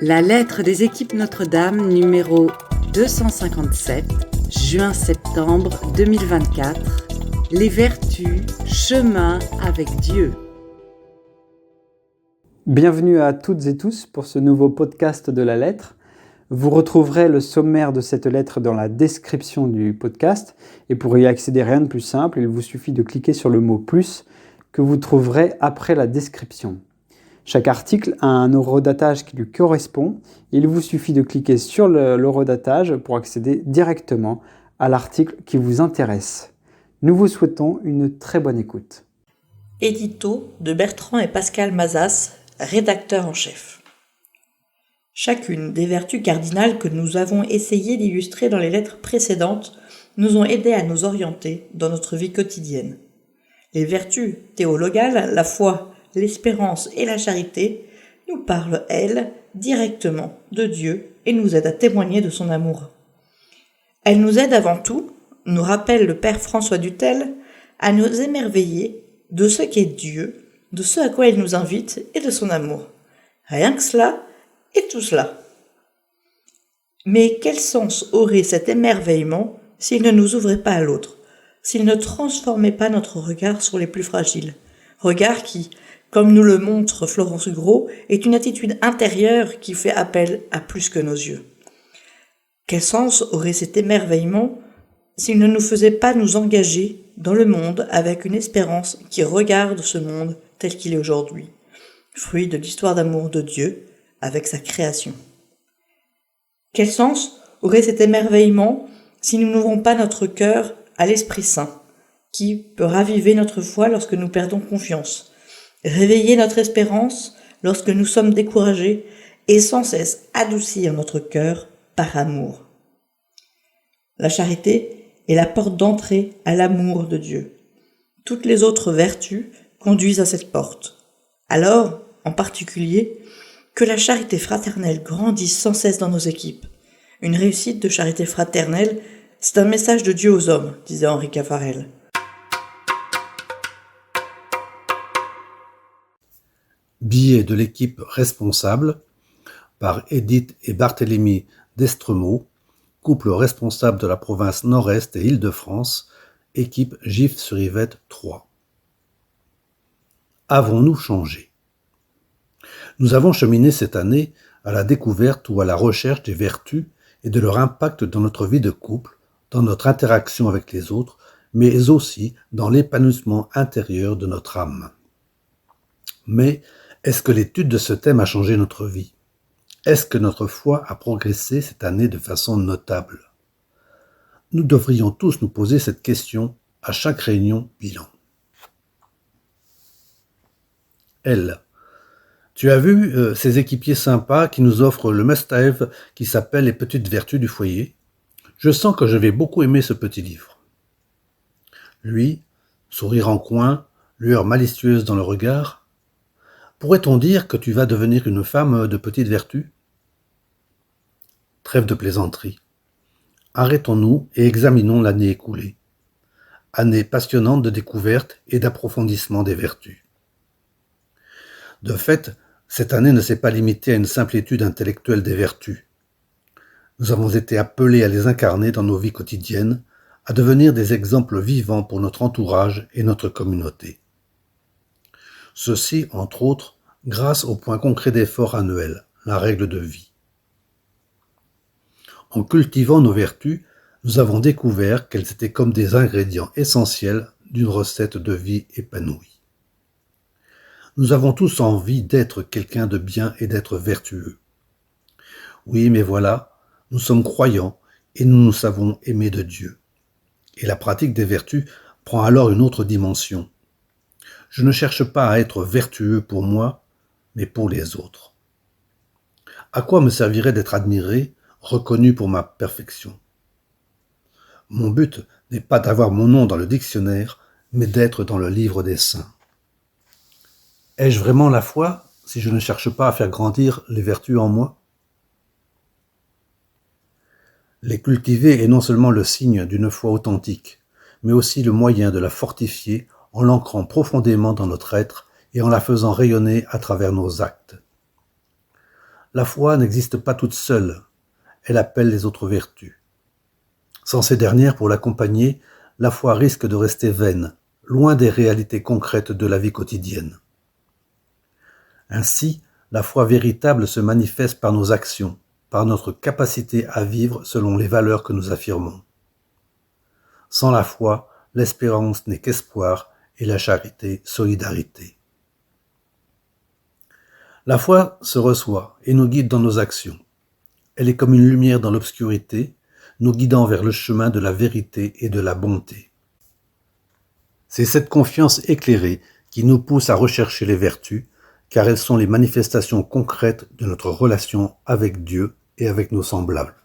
La lettre des équipes Notre-Dame numéro 257, juin-septembre 2024. Les vertus, chemin avec Dieu. Bienvenue à toutes et tous pour ce nouveau podcast de la lettre. Vous retrouverez le sommaire de cette lettre dans la description du podcast. Et pour y accéder, rien de plus simple, il vous suffit de cliquer sur le mot « plus » que vous trouverez après la description. Chaque article a un horodatage qui lui correspond. Il vous suffit de cliquer sur l'horodatage pour accéder directement à l'article qui vous intéresse. Nous vous souhaitons une très bonne écoute. Édito de Bertrand et Pascal Mazas, rédacteurs en chef. Chacune des vertus cardinales que nous avons essayé d'illustrer dans les lettres précédentes nous ont aidés à nous orienter dans notre vie quotidienne. Les vertus théologales, la foi, l'espérance et la charité, nous parlent, elles, directement de Dieu et nous aident à témoigner de son amour. Elles nous aident avant tout, nous rappelle le Père François Dutel, à nous émerveiller de ce qu'est Dieu, de ce à quoi il nous invite et de son amour. Rien que cela et tout cela. Mais quel sens aurait cet émerveillement s'il ne nous ouvrait pas à l'autre, s'il ne transformait pas notre regard sur les plus fragiles, regard qui, comme nous le montre Florence Gros, est une attitude intérieure qui fait appel à plus que nos yeux. Quel sens aurait cet émerveillement s'il ne nous faisait pas nous engager dans le monde avec une espérance qui regarde ce monde tel qu'il est aujourd'hui, fruit de l'histoire d'amour de Dieu avec sa création. Quel sens aurait cet émerveillement si nous n'ouvrons pas notre cœur à l'Esprit Saint, qui peut raviver notre foi lorsque nous perdons confiance, réveiller notre espérance lorsque nous sommes découragés et sans cesse adoucir notre cœur par amour. La charité est la porte d'entrée à l'amour de Dieu. Toutes les autres vertus conduisent à cette porte. Alors, en particulier, que la charité fraternelle grandisse sans cesse dans nos équipes. Une réussite de charité fraternelle, c'est un message de Dieu aux hommes, disait Henri Caffarel. Billet de l'équipe responsable par Edith et Barthélemy d'Estremaux, couple responsable de la province Nord-Est et Île-de-France, équipe Gif-sur-Yvette 3. Avons-nous changé ? Nous avons cheminé cette année à la découverte ou à la recherche des vertus et de leur impact dans notre vie de couple, dans notre interaction avec les autres, mais aussi dans l'épanouissement intérieur de notre âme. Mais est-ce que l'étude de ce thème a changé notre vie ? Est-ce que notre foi a progressé cette année de façon notable ? Nous devrions tous nous poser cette question à chaque réunion bilan. Elle. Tu as vu ces équipiers sympas qui nous offrent le must-have qui s'appelle Les petites vertus du foyer ? Je sens que je vais beaucoup aimer ce petit livre. Lui, sourire en coin, lueur malicieuse dans le regard. Pourrait-on dire que tu vas devenir une femme de petite vertu ? Trêve de plaisanterie. Arrêtons-nous et examinons l'année écoulée. Année passionnante de découverte et d'approfondissement des vertus. De fait, cette année ne s'est pas limitée à une simple étude intellectuelle des vertus. Nous avons été appelés à les incarner dans nos vies quotidiennes, à devenir des exemples vivants pour notre entourage et notre communauté. Ceci, entre autres, grâce au point concret d'effort annuel, la règle de vie. En cultivant nos vertus, nous avons découvert qu'elles étaient comme des ingrédients essentiels d'une recette de vie épanouie. Nous avons tous envie d'être quelqu'un de bien et d'être vertueux. Oui, mais voilà, nous sommes croyants et nous nous savons aimer de Dieu. Et la pratique des vertus prend alors une autre dimension. Je ne cherche pas à être vertueux pour moi, mais pour les autres. À quoi me servirait d'être admiré, reconnu pour ma perfection ? Mon but n'est pas d'avoir mon nom dans le dictionnaire, mais d'être dans le livre des saints. Ai-je vraiment la foi si je ne cherche pas à faire grandir les vertus en moi ? Les cultiver est non seulement le signe d'une foi authentique, mais aussi le moyen de la fortifier en l'ancrant profondément dans notre être et en la faisant rayonner à travers nos actes. La foi n'existe pas toute seule, elle appelle les autres vertus. Sans ces dernières pour l'accompagner, la foi risque de rester vaine, loin des réalités concrètes de la vie quotidienne. Ainsi, la foi véritable se manifeste par nos actions, par notre capacité à vivre selon les valeurs que nous affirmons. Sans la foi, l'espérance n'est qu'espoir et la charité, solidarité. La foi se reçoit et nous guide dans nos actions. Elle est comme une lumière dans l'obscurité, nous guidant vers le chemin de la vérité et de la bonté. C'est cette confiance éclairée qui nous pousse à rechercher les vertus, car elles sont les manifestations concrètes de notre relation avec Dieu et avec nos semblables.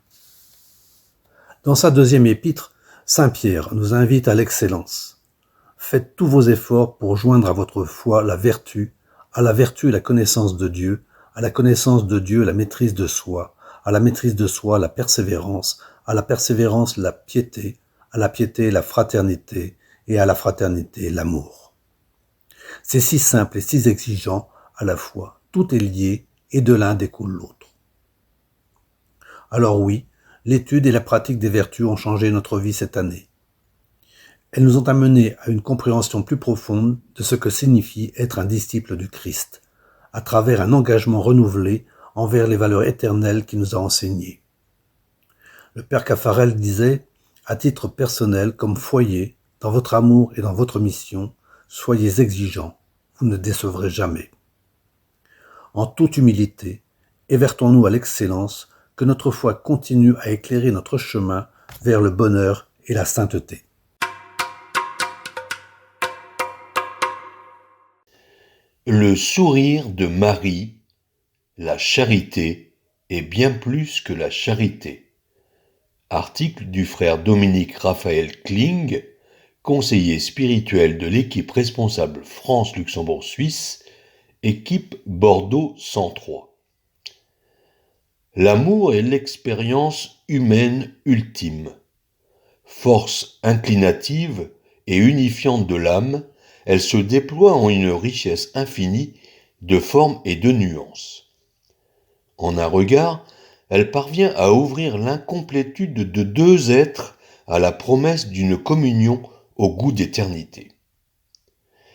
Dans sa deuxième épître, Saint Pierre nous invite à l'excellence. Faites tous vos efforts pour joindre à votre foi la vertu, à la vertu la connaissance de Dieu, à la connaissance de Dieu la maîtrise de soi, à la maîtrise de soi la persévérance, à la persévérance la piété, à la piété la fraternité, et à la fraternité l'amour. C'est si simple et si exigeant à la fois, tout est lié et de l'un découle l'autre. Alors oui, l'étude et la pratique des vertus ont changé notre vie cette année. Elles nous ont amenés à une compréhension plus profonde de ce que signifie être un disciple du Christ, à travers un engagement renouvelé envers les valeurs éternelles qu'il nous a enseignées. Le Père Caffarel disait, à titre personnel comme foyer, dans votre amour et dans votre mission, soyez exigeants, vous ne décevrez jamais. En toute humilité, évertons-nous à l'excellence, que notre foi continue à éclairer notre chemin vers le bonheur et la sainteté. Le sourire de Marie, la charité est bien plus que la charité. Article du frère Dominique Raphaël Kling, conseiller spirituel de l'équipe responsable France-Luxembourg-Suisse, équipe Bordeaux 103. L'amour est l'expérience humaine ultime. Force inclinative et unifiante de l'âme, elle se déploie en une richesse infinie de formes et de nuances. En un regard, elle parvient à ouvrir l'incomplétude de deux êtres à la promesse d'une communion au goût d'éternité.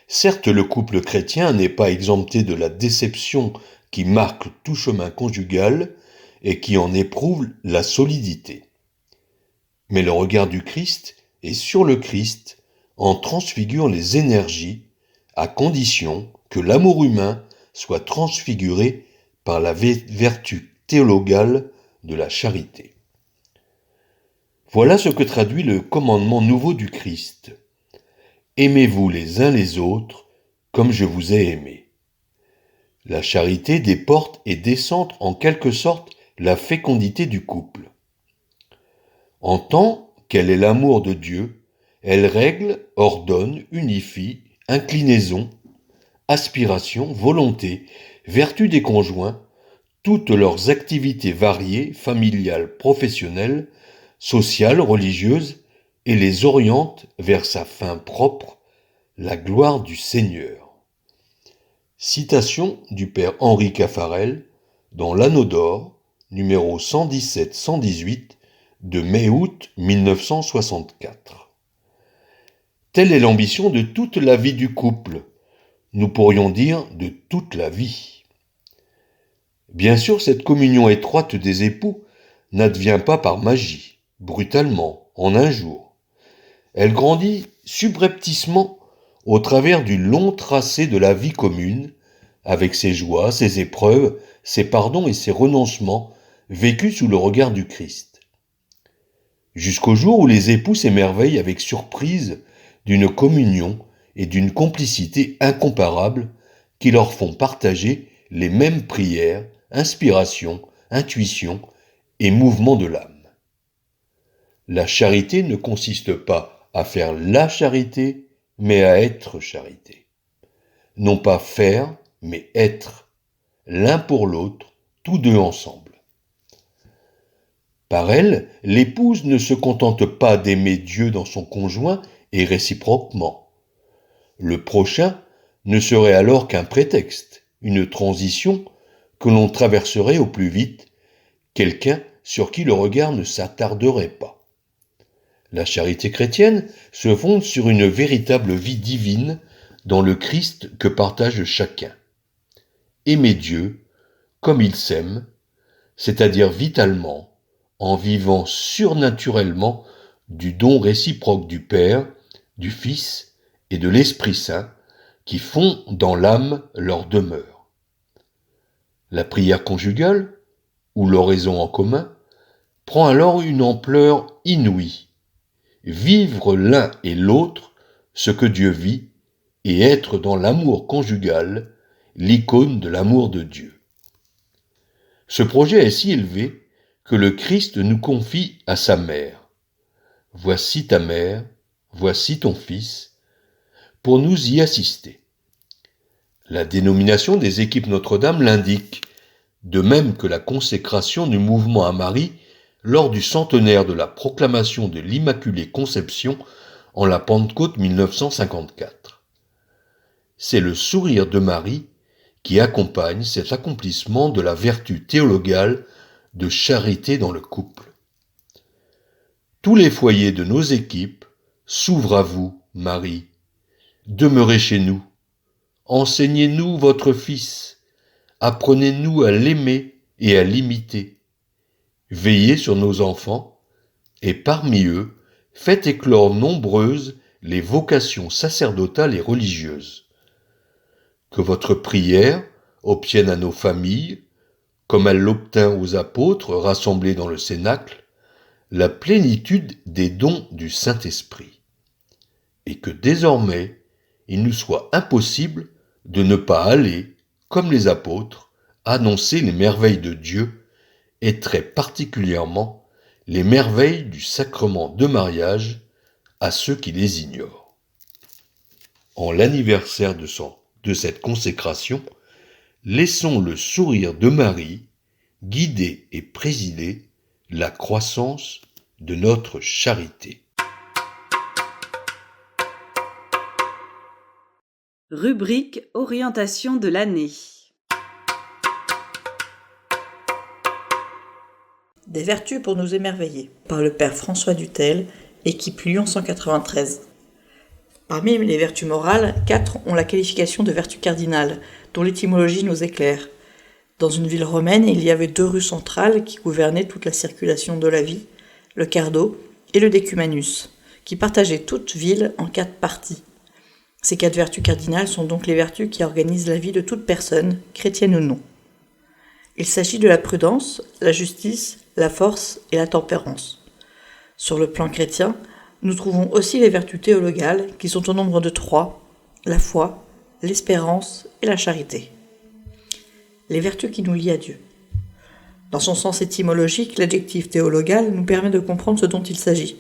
Certes, le couple chrétien n'est pas exempté de la déception qui marque tout chemin conjugal et qui en éprouve la solidité. Mais le regard du Christ et sur le Christ en transfigure les énergies à condition que l'amour humain soit transfiguré par la vertu théologale de la charité. Voilà ce que traduit le commandement nouveau du Christ. Aimez-vous les uns les autres comme je vous ai aimé. La charité déporte et décentre en quelque sorte la fécondité du couple. En tant qu'elle est l'amour de Dieu, elle règle, ordonne, unifie, inclinaison, aspiration, volonté, vertu des conjoints, toutes leurs activités variées, familiales, professionnelles, sociales, religieuses, et les oriente vers sa fin propre, la gloire du Seigneur. Citation du Père Henri Caffarel dans l'Anneau d'Or, numéro 117-118 de mai-août 1964. Telle est l'ambition de toute la vie du couple, nous pourrions dire de toute la vie. Bien sûr, cette communion étroite des époux n'advient pas par magie, brutalement, en un jour. Elle grandit subrepticement au travers du long tracé de la vie commune, avec ses joies, ses épreuves, ses pardons et ses renoncements vécus sous le regard du Christ. Jusqu'au jour où les époux s'émerveillent avec surprise d'une communion et d'une complicité incomparables qui leur font partager les mêmes prières, inspirations, intuitions et mouvements de l'âme. La charité ne consiste pas à faire la charité, mais à être charité. Non pas faire, mais être, l'un pour l'autre, tous deux ensemble. Par elle, l'épouse ne se contente pas d'aimer Dieu dans son conjoint et réciproquement. Le prochain ne serait alors qu'un prétexte, une transition que l'on traverserait au plus vite, quelqu'un sur qui le regard ne s'attarderait pas. La charité chrétienne se fonde sur une véritable vie divine dans le Christ que partage chacun. Aimer Dieu comme il s'aime, c'est-à-dire vitalement, en vivant surnaturellement du don réciproque du Père, du Fils et de l'Esprit Saint qui font dans l'âme leur demeure. La prière conjugale, ou l'oraison en commun, prend alors une ampleur inouïe. Vivre l'un et l'autre ce que Dieu vit et être dans l'amour conjugal, l'icône de l'amour de Dieu. Ce projet est si élevé que le Christ nous confie à sa mère. Voici ta mère, voici ton fils, pour nous y assister. La dénomination des équipes Notre-Dame l'indique, de même que la consécration du mouvement à Marie lors du centenaire de la proclamation de l'Immaculée Conception en la Pentecôte 1954. C'est le sourire de Marie qui accompagne cet accomplissement de la vertu théologale de charité dans le couple. Tous les foyers de nos équipes s'ouvrent à vous, Marie. Demeurez chez nous. Enseignez-nous votre Fils. Apprenez-nous à l'aimer et à l'imiter. Veillez sur nos enfants, et parmi eux, faites éclore nombreuses les vocations sacerdotales et religieuses. Que votre prière obtienne à nos familles, comme elle l'obtint aux apôtres rassemblés dans le Cénacle, la plénitude des dons du Saint-Esprit. Et que désormais, il nous soit impossible de ne pas aller, comme les apôtres, annoncer les merveilles de Dieu, et très particulièrement les merveilles du sacrement de mariage à ceux qui les ignorent. En l'anniversaire de cette consécration, laissons le sourire de Marie guider et présider la croissance de notre charité. Rubrique Orientation de l'année. Des vertus pour nous émerveiller, par le père François Dutel, équipe Lyon 193. Parmi les vertus morales, 4 ont la qualification de vertus cardinales, dont l'étymologie nous éclaire. Dans une ville romaine, il y avait 2 rues centrales qui gouvernaient toute la circulation de la vie, le Cardo et le Decumanus, qui partageaient toute ville en 4 parties. Ces 4 vertus cardinales sont donc les vertus qui organisent la vie de toute personne, chrétienne ou non. Il s'agit de la prudence, la justice, la force et la tempérance. Sur le plan chrétien, nous trouvons aussi les vertus théologales qui sont au nombre de 3, la foi, l'espérance et la charité. Les vertus qui nous lient à Dieu. Dans son sens étymologique, l'adjectif théologal nous permet de comprendre ce dont il s'agit.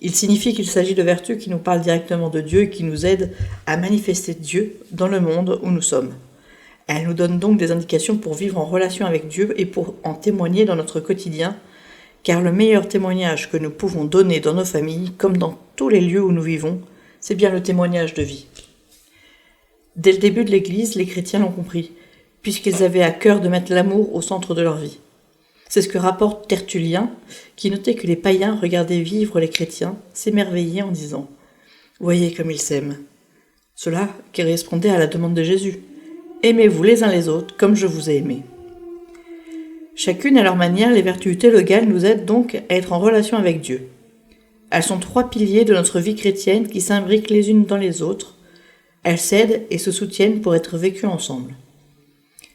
Il signifie qu'il s'agit de vertus qui nous parlent directement de Dieu et qui nous aident à manifester Dieu dans le monde où nous sommes. Elles nous donnent donc des indications pour vivre en relation avec Dieu et pour en témoigner dans notre quotidien, car le meilleur témoignage que nous pouvons donner dans nos familles, comme dans tous les lieux où nous vivons, c'est bien le témoignage de vie. Dès le début de l'Église, les chrétiens l'ont compris, puisqu'ils avaient à cœur de mettre l'amour au centre de leur vie. C'est ce que rapporte Tertullien, qui notait que les païens regardaient vivre les chrétiens, s'émerveillaient en disant « Voyez comme ils s'aiment ». Cela correspondait à la demande de Jésus. « Aimez-vous les uns les autres comme je vous ai aimés ». Chacune à leur manière, les vertus théologales nous aident donc à être en relation avec Dieu. Elles sont 3 piliers de notre vie chrétienne qui s'imbriquent les unes dans les autres. Elles s'aident et se soutiennent pour être vécues ensemble.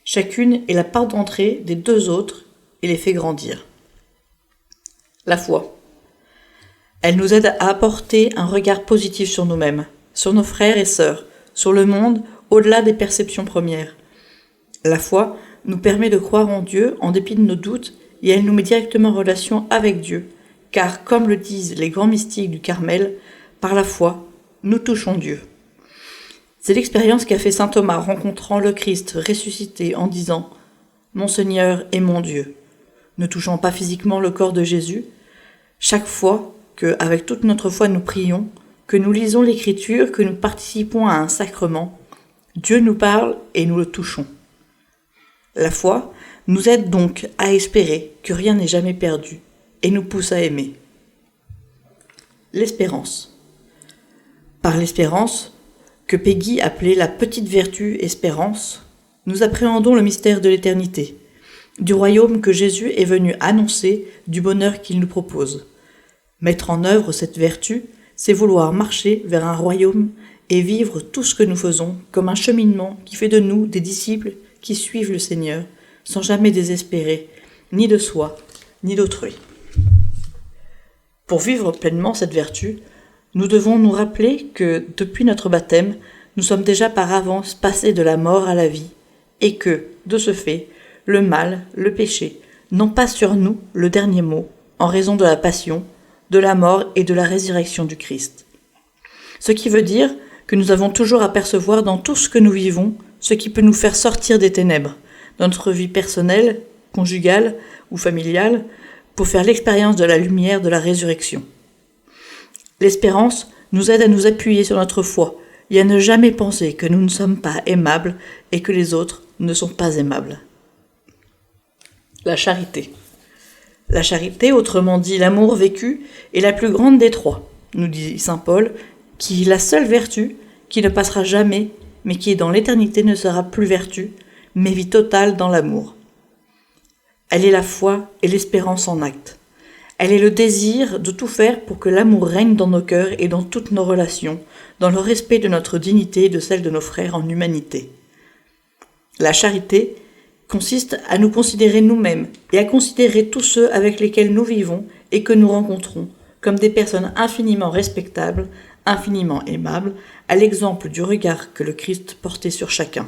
Chacune est la part d'entrée des 2 autres et les fait grandir. La foi. Elle nous aide à apporter un regard positif sur nous-mêmes, sur nos frères et sœurs, sur le monde, au-delà des perceptions premières. La foi nous permet de croire en Dieu en dépit de nos doutes et elle nous met directement en relation avec Dieu, car comme le disent les grands mystiques du Carmel, par la foi, nous touchons Dieu. C'est l'expérience qu'a fait saint Thomas rencontrant le Christ ressuscité en disant « Mon Seigneur et mon Dieu », ne touchant pas physiquement le corps de Jésus. Chaque fois que, avec toute notre foi, nous prions, que nous lisons l'Écriture, que nous participons à un sacrement, Dieu nous parle et nous le touchons. La foi nous aide donc à espérer que rien n'est jamais perdu et nous pousse à aimer. L'espérance. Par l'espérance, que Peggy appelait la petite vertu espérance, nous appréhendons le mystère de l'éternité, du royaume que Jésus est venu annoncer, du bonheur qu'il nous propose. Mettre en œuvre cette vertu, c'est vouloir marcher vers un royaume et vivre tout ce que nous faisons comme un cheminement qui fait de nous des disciples qui suivent le Seigneur, sans jamais désespérer, ni de soi, ni d'autrui. Pour vivre pleinement cette vertu, nous devons nous rappeler que, depuis notre baptême, nous sommes déjà par avance passés de la mort à la vie, et que, de ce fait, le mal, le péché, n'ont pas sur nous le dernier mot, en raison de la passion, de la mort et de la résurrection du Christ. Ce qui veut dire que nous avons toujours à percevoir dans tout ce que nous vivons ce qui peut nous faire sortir des ténèbres, dans notre vie personnelle, conjugale ou familiale, pour faire l'expérience de la lumière de la résurrection. L'espérance nous aide à nous appuyer sur notre foi et à ne jamais penser que nous ne sommes pas aimables et que les autres ne sont pas aimables. La charité. La charité, autrement dit l'amour vécu, est la plus grande des trois, nous dit saint Paul, qui est la seule vertu qui ne passera jamais, mais qui dans l'éternité ne sera plus vertu, mais vie totale dans l'amour. Elle est la foi et l'espérance en acte. Elle est le désir de tout faire pour que l'amour règne dans nos cœurs et dans toutes nos relations, dans le respect de notre dignité et de celle de nos frères en humanité. La charité consiste à nous considérer nous-mêmes et à considérer tous ceux avec lesquels nous vivons et que nous rencontrons comme des personnes infiniment respectables, infiniment aimables, à l'exemple du regard que le Christ portait sur chacun.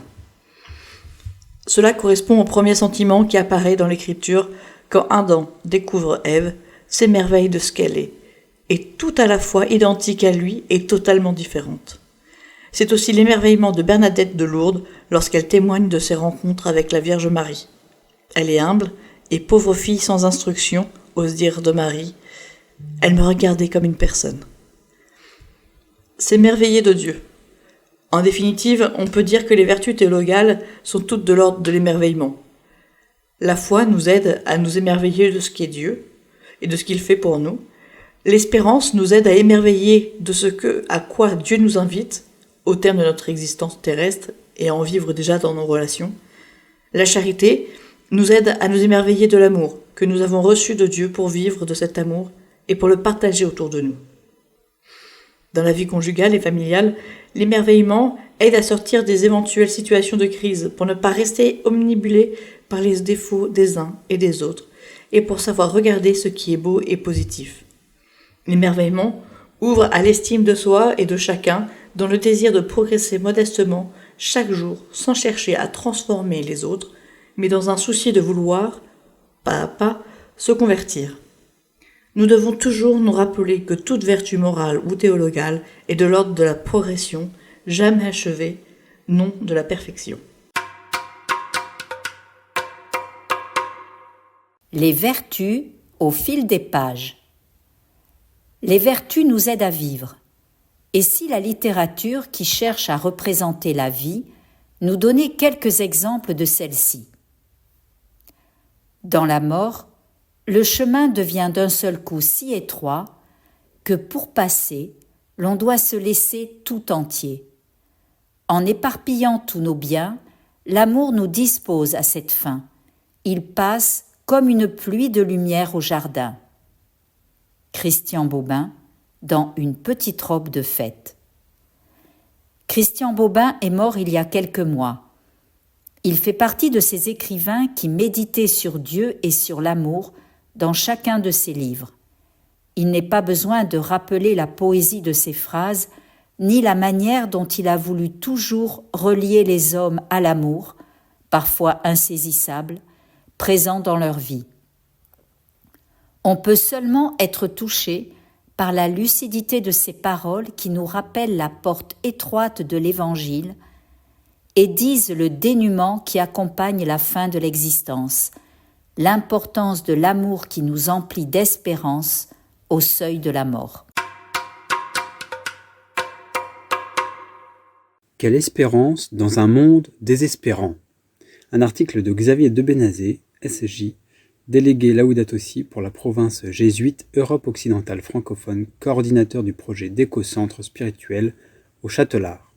Cela correspond au premier sentiment qui apparaît dans l'Écriture quand Adam découvre Ève, s'émerveille de ce qu'elle est tout à la fois identique à lui et totalement différente. C'est aussi l'émerveillement de Bernadette de Lourdes lorsqu'elle témoigne de ses rencontres avec la Vierge Marie. Elle est humble et pauvre fille sans instruction, ose dire de Marie. Elle me regardait comme une personne. S'émerveiller de Dieu. En définitive, on peut dire que les vertus théologales sont toutes de l'ordre de l'émerveillement. La foi nous aide à nous émerveiller de ce qu'est Dieu et de ce qu'il fait pour nous. L'espérance nous aide à émerveiller de à quoi Dieu nous invite au terme de notre existence terrestre et à en vivre déjà dans nos relations. La charité nous aide à nous émerveiller de l'amour que nous avons reçu de Dieu pour vivre de cet amour et pour le partager autour de nous. Dans la vie conjugale et familiale, l'émerveillement aide à sortir des éventuelles situations de crise pour ne pas rester omnibulé par les défauts des uns et des autres et pour savoir regarder ce qui est beau et positif. L'émerveillement ouvre à l'estime de soi et de chacun dans le désir de progresser modestement chaque jour sans chercher à transformer les autres, mais dans un souci de vouloir, pas à pas, se convertir. Nous devons toujours nous rappeler que toute vertu morale ou théologale est de l'ordre de la progression, jamais achevée, non de la perfection. Les vertus au fil des pages. Les vertus nous aident à vivre. Et si la littérature, qui cherche à représenter la vie, nous donnait quelques exemples de celle-ci. Dans la mort, le chemin devient d'un seul coup si étroit que pour passer, l'on doit se laisser tout entier. En éparpillant tous nos biens, l'amour nous dispose à cette fin. Il passe comme une pluie de lumière au jardin. Christian Bobin, dans Une petite robe de fête. Christian Bobin est mort il y a quelques mois. Il fait partie de ces écrivains qui méditaient sur Dieu et sur l'amour dans chacun de ses livres. Il n'est pas besoin de rappeler la poésie de ses phrases, ni la manière dont il a voulu toujours relier les hommes à l'amour, parfois insaisissable, présent dans leur vie. On peut seulement être touché par la lucidité de ces paroles qui nous rappellent la porte étroite de l'Évangile et disent le dénuement qui accompagne la fin de l'existence, l'importance de l'amour qui nous emplit d'espérance au seuil de la mort. Quelle espérance dans un monde désespérant. Un article de Xavier de Benazé, SJ, délégué Laudato Si pour la province jésuite Europe occidentale francophone, coordinateur du projet d'éco-centre spirituel au Châtelard.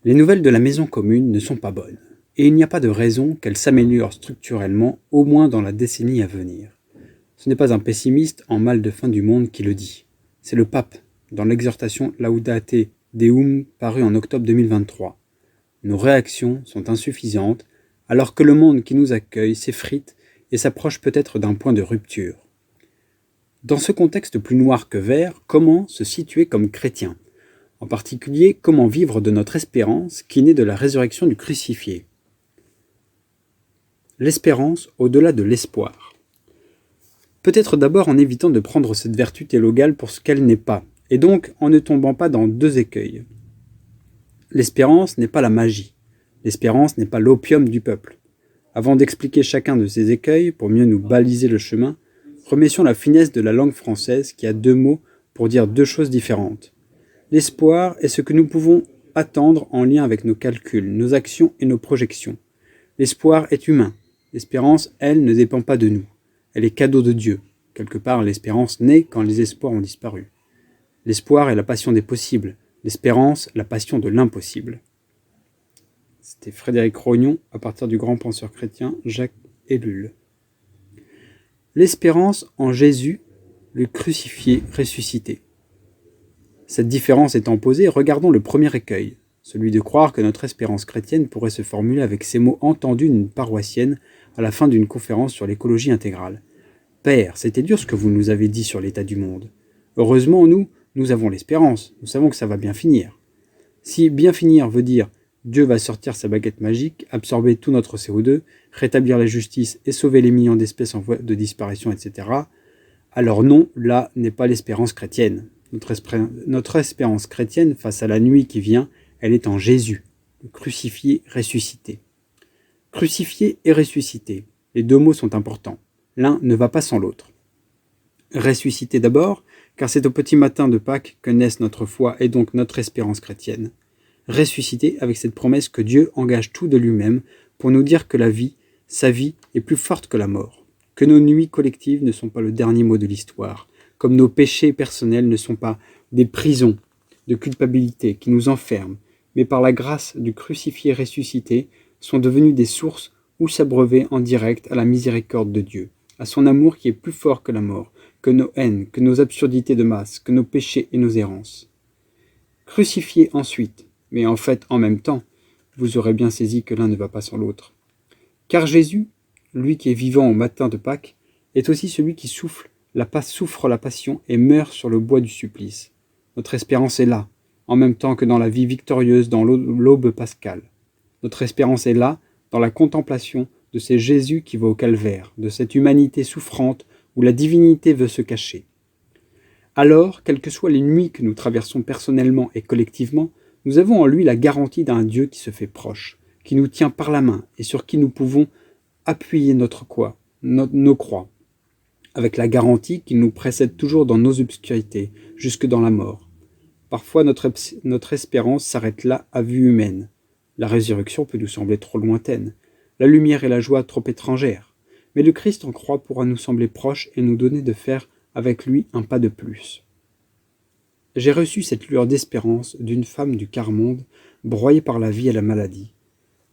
Les nouvelles de la maison commune ne sont pas bonnes, et il n'y a pas de raison qu'elles s'améliorent structurellement, au moins dans la décennie à venir. Ce n'est pas un pessimiste en mal de fin du monde qui le dit. C'est le pape, dans l'exhortation Laudate Deum parue en octobre 2023. Nos réactions sont insuffisantes, alors que le monde qui nous accueille s'effrite et s'approche peut-être d'un point de rupture. Dans ce contexte plus noir que vert, comment se situer comme chrétien ? En particulier, comment vivre de notre espérance qui naît de la résurrection du crucifié ? L'espérance au-delà de l'espoir. Peut-être d'abord en évitant de prendre cette vertu théologale pour ce qu'elle n'est pas, et donc en ne tombant pas dans deux écueils. L'espérance n'est pas la magie. L'espérance n'est pas l'opium du peuple. Avant d'expliquer chacun de ces écueils, pour mieux nous baliser le chemin, remercions la finesse de la langue française qui a deux mots pour dire deux choses différentes. L'espoir est ce que nous pouvons attendre en lien avec nos calculs, nos actions et nos projections. L'espoir est humain. L'espérance, elle, ne dépend pas de nous. Elle est cadeau de Dieu. Quelque part, l'espérance naît quand les espoirs ont disparu. L'espoir est la passion des possibles. L'espérance, la passion de l'impossible. C'était Frédéric Rognon, à partir du grand penseur chrétien Jacques Ellul. L'espérance en Jésus, le crucifié ressuscité. Cette différence étant posée, regardons le premier écueil, celui de croire que notre espérance chrétienne pourrait se formuler avec ces mots entendus d'une paroissienne à la fin d'une conférence sur l'écologie intégrale. « Père, c'était dur ce que vous nous avez dit sur l'état du monde. Heureusement, nous avons l'espérance, nous savons que ça va bien finir. » Si bien finir veut dire Dieu va sortir sa baguette magique, absorber tout notre CO2, rétablir la justice et sauver les millions d'espèces en voie de disparition, etc., alors non, là n'est pas l'espérance chrétienne. Notre espérance chrétienne face à la nuit qui vient, elle est en Jésus, le crucifié ressuscité. Crucifié et ressuscité, les deux mots sont importants. L'un ne va pas sans l'autre. Ressuscité d'abord, car c'est au petit matin de Pâques que naissent notre foi et donc notre espérance chrétienne. Ressuscité avec cette promesse que Dieu engage tout de lui-même pour nous dire que la vie, sa vie, est plus forte que la mort, que nos nuits collectives ne sont pas le dernier mot de l'histoire, comme nos péchés personnels ne sont pas des prisons de culpabilité qui nous enferment, mais par la grâce du crucifié ressuscité, sont devenus des sources où s'abreuver en direct à la miséricorde de Dieu, à son amour qui est plus fort que la mort, que nos haines, que nos absurdités de masse, que nos péchés et nos errances. Crucifié ensuite, mais en fait en même temps, vous aurez bien saisi que l'un ne va pas sans l'autre. Car Jésus, lui qui est vivant au matin de Pâques, est aussi celui qui souffre la passion et meurt sur le bois du supplice. Notre espérance est là, en même temps que dans la vie victorieuse dans l'aube pascale. Notre espérance est là, dans la contemplation de ce Jésus qui va au calvaire, de cette humanité souffrante où la divinité veut se cacher. Alors, quelles que soient les nuits que nous traversons personnellement et collectivement, nous avons en lui la garantie d'un Dieu qui se fait proche, qui nous tient par la main et sur qui nous pouvons appuyer nos croix, avec la garantie qu'il nous précède toujours dans nos obscurités, jusque dans la mort. Parfois, notre espérance s'arrête là à vue humaine. La résurrection peut nous sembler trop lointaine, la lumière et la joie trop étrangères, mais le Christ en croix pourra nous sembler proche et nous donner de faire avec lui un pas de plus. J'ai reçu cette lueur d'espérance d'une femme du quart-monde, broyée par la vie et la maladie,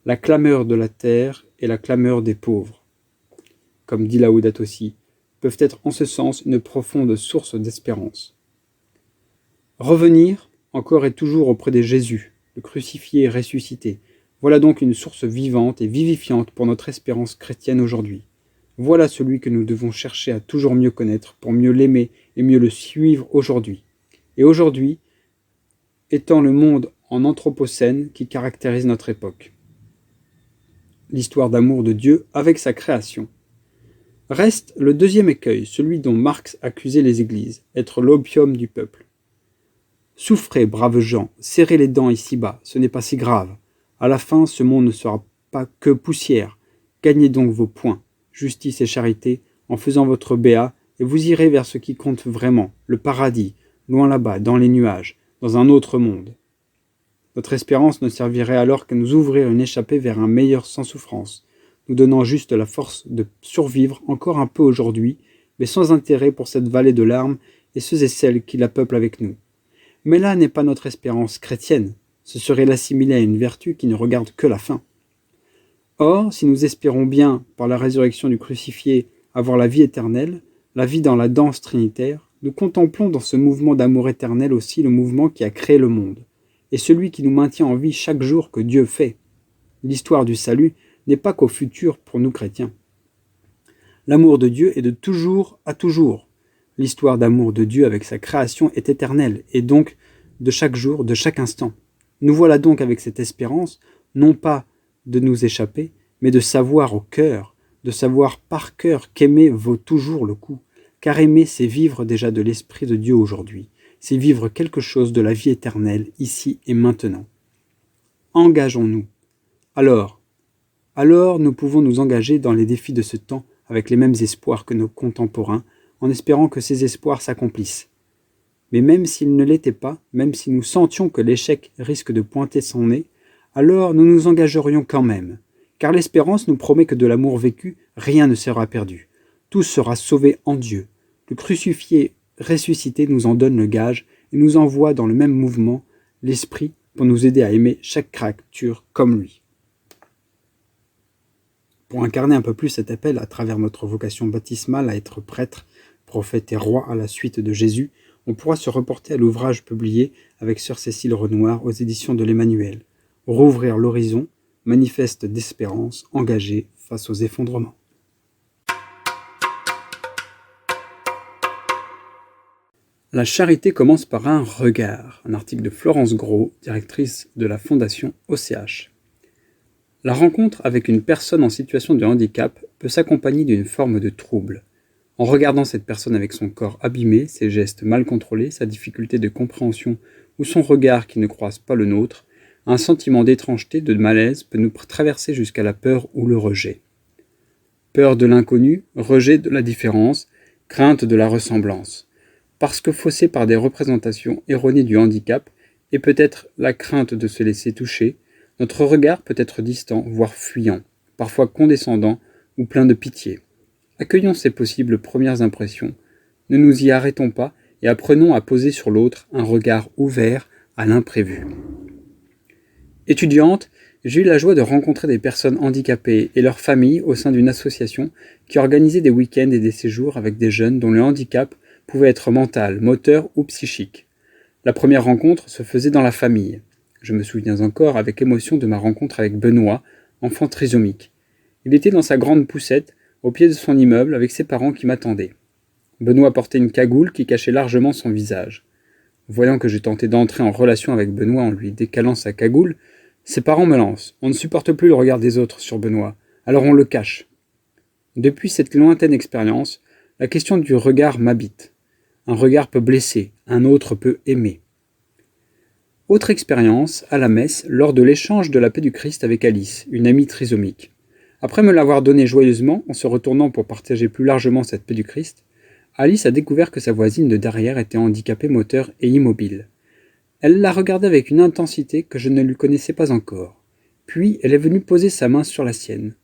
la clameur de la terre et la clameur des pauvres, comme dit Laudato Si, peuvent être en ce sens une profonde source d'espérance. Revenir, encore et toujours auprès de Jésus, le crucifié et ressuscité, voilà donc une source vivante et vivifiante pour notre espérance chrétienne aujourd'hui. Voilà celui que nous devons chercher à toujours mieux connaître pour mieux l'aimer et mieux le suivre aujourd'hui. Et aujourd'hui, étant le monde en anthropocène qui caractérise notre époque. L'histoire d'amour de Dieu avec sa création. Reste le deuxième écueil, celui dont Marx accusait les églises, être l'opium du peuple. Souffrez, braves gens, serrez les dents ici-bas, ce n'est pas si grave. À la fin, ce monde ne sera pas que poussière. Gagnez donc vos points, justice et charité, en faisant votre béat, et vous irez vers ce qui compte vraiment, le paradis, loin là-bas, dans les nuages, dans un autre monde. Notre espérance ne servirait alors qu'à nous ouvrir une échappée vers un meilleur sans souffrance, nous donnant juste la force de survivre encore un peu aujourd'hui, mais sans intérêt pour cette vallée de larmes et ceux et celles qui la peuplent avec nous. Mais là n'est pas notre espérance chrétienne, ce serait l'assimiler à une vertu qui ne regarde que la fin. Or, si nous espérons bien, par la résurrection du crucifié, avoir la vie éternelle, la vie dans la danse trinitaire, nous contemplons dans ce mouvement d'amour éternel aussi le mouvement qui a créé le monde, et celui qui nous maintient en vie chaque jour que Dieu fait. L'histoire du salut n'est pas qu'au futur pour nous chrétiens. L'amour de Dieu est de toujours à toujours. L'histoire d'amour de Dieu avec sa création est éternelle, et donc de chaque jour, de chaque instant. Nous voilà donc avec cette espérance, non pas de nous échapper, mais de savoir au cœur, de savoir par cœur qu'aimer vaut toujours le coup, car aimer, c'est vivre déjà de l'Esprit de Dieu aujourd'hui, c'est vivre quelque chose de la vie éternelle, ici et maintenant. Engageons-nous. Alors nous pouvons nous engager dans les défis de ce temps avec les mêmes espoirs que nos contemporains, en espérant que ces espoirs s'accomplissent. Mais même s'ils ne l'étaient pas, même si nous sentions que l'échec risque de pointer son nez, alors nous nous engagerions quand même, car l'espérance nous promet que de l'amour vécu, rien ne sera perdu. Tout sera sauvé en Dieu. Le crucifié ressuscité nous en donne le gage et nous envoie dans le même mouvement l'Esprit pour nous aider à aimer chaque créature comme lui. Pour incarner un peu plus cet appel à travers notre vocation baptismale à être prêtre, prophète et roi à la suite de Jésus, on pourra se reporter à l'ouvrage publié avec sœur Cécile Renoir aux éditions de l'Emmanuel, Rouvrir l'horizon, manifeste d'espérance engagée face aux effondrements. La charité commence par un regard, un article de Florence Gros, directrice de la Fondation OCH. La rencontre avec une personne en situation de handicap peut s'accompagner d'une forme de trouble. En regardant cette personne avec son corps abîmé, ses gestes mal contrôlés, sa difficulté de compréhension ou son regard qui ne croise pas le nôtre, un sentiment d'étrangeté, de malaise peut nous traverser jusqu'à la peur ou le rejet. Peur de l'inconnu, rejet de la différence, crainte de la ressemblance. Parce que faussé par des représentations erronées du handicap, et peut-être la crainte de se laisser toucher, notre regard peut être distant, voire fuyant, parfois condescendant ou plein de pitié. Accueillons ces possibles premières impressions, ne nous y arrêtons pas et apprenons à poser sur l'autre un regard ouvert à l'imprévu. Étudiante, j'ai eu la joie de rencontrer des personnes handicapées et leurs familles au sein d'une association qui organisait des week-ends et des séjours avec des jeunes dont le handicap pouvait être mental, moteur ou psychique. La première rencontre se faisait dans la famille. Je me souviens encore avec émotion de ma rencontre avec Benoît, enfant trisomique. Il était dans sa grande poussette, au pied de son immeuble, avec ses parents qui m'attendaient. Benoît portait une cagoule qui cachait largement son visage. Voyant que je tentais d'entrer en relation avec Benoît en lui décalant sa cagoule, ses parents me lancent. On ne supporte plus le regard des autres sur Benoît, alors on le cache. Depuis cette lointaine expérience, la question du regard m'habite. Un regard peut blesser, un autre peut aimer. Autre expérience, à la messe, lors de l'échange de la paix du Christ avec Alice, une amie trisomique. Après me l'avoir donnée joyeusement, en se retournant pour partager plus largement cette paix du Christ, Alice a découvert que sa voisine de derrière était handicapée moteur et immobile. Elle l'a regardée avec une intensité que je ne lui connaissais pas encore. Puis elle est venue poser sa main sur la sienne.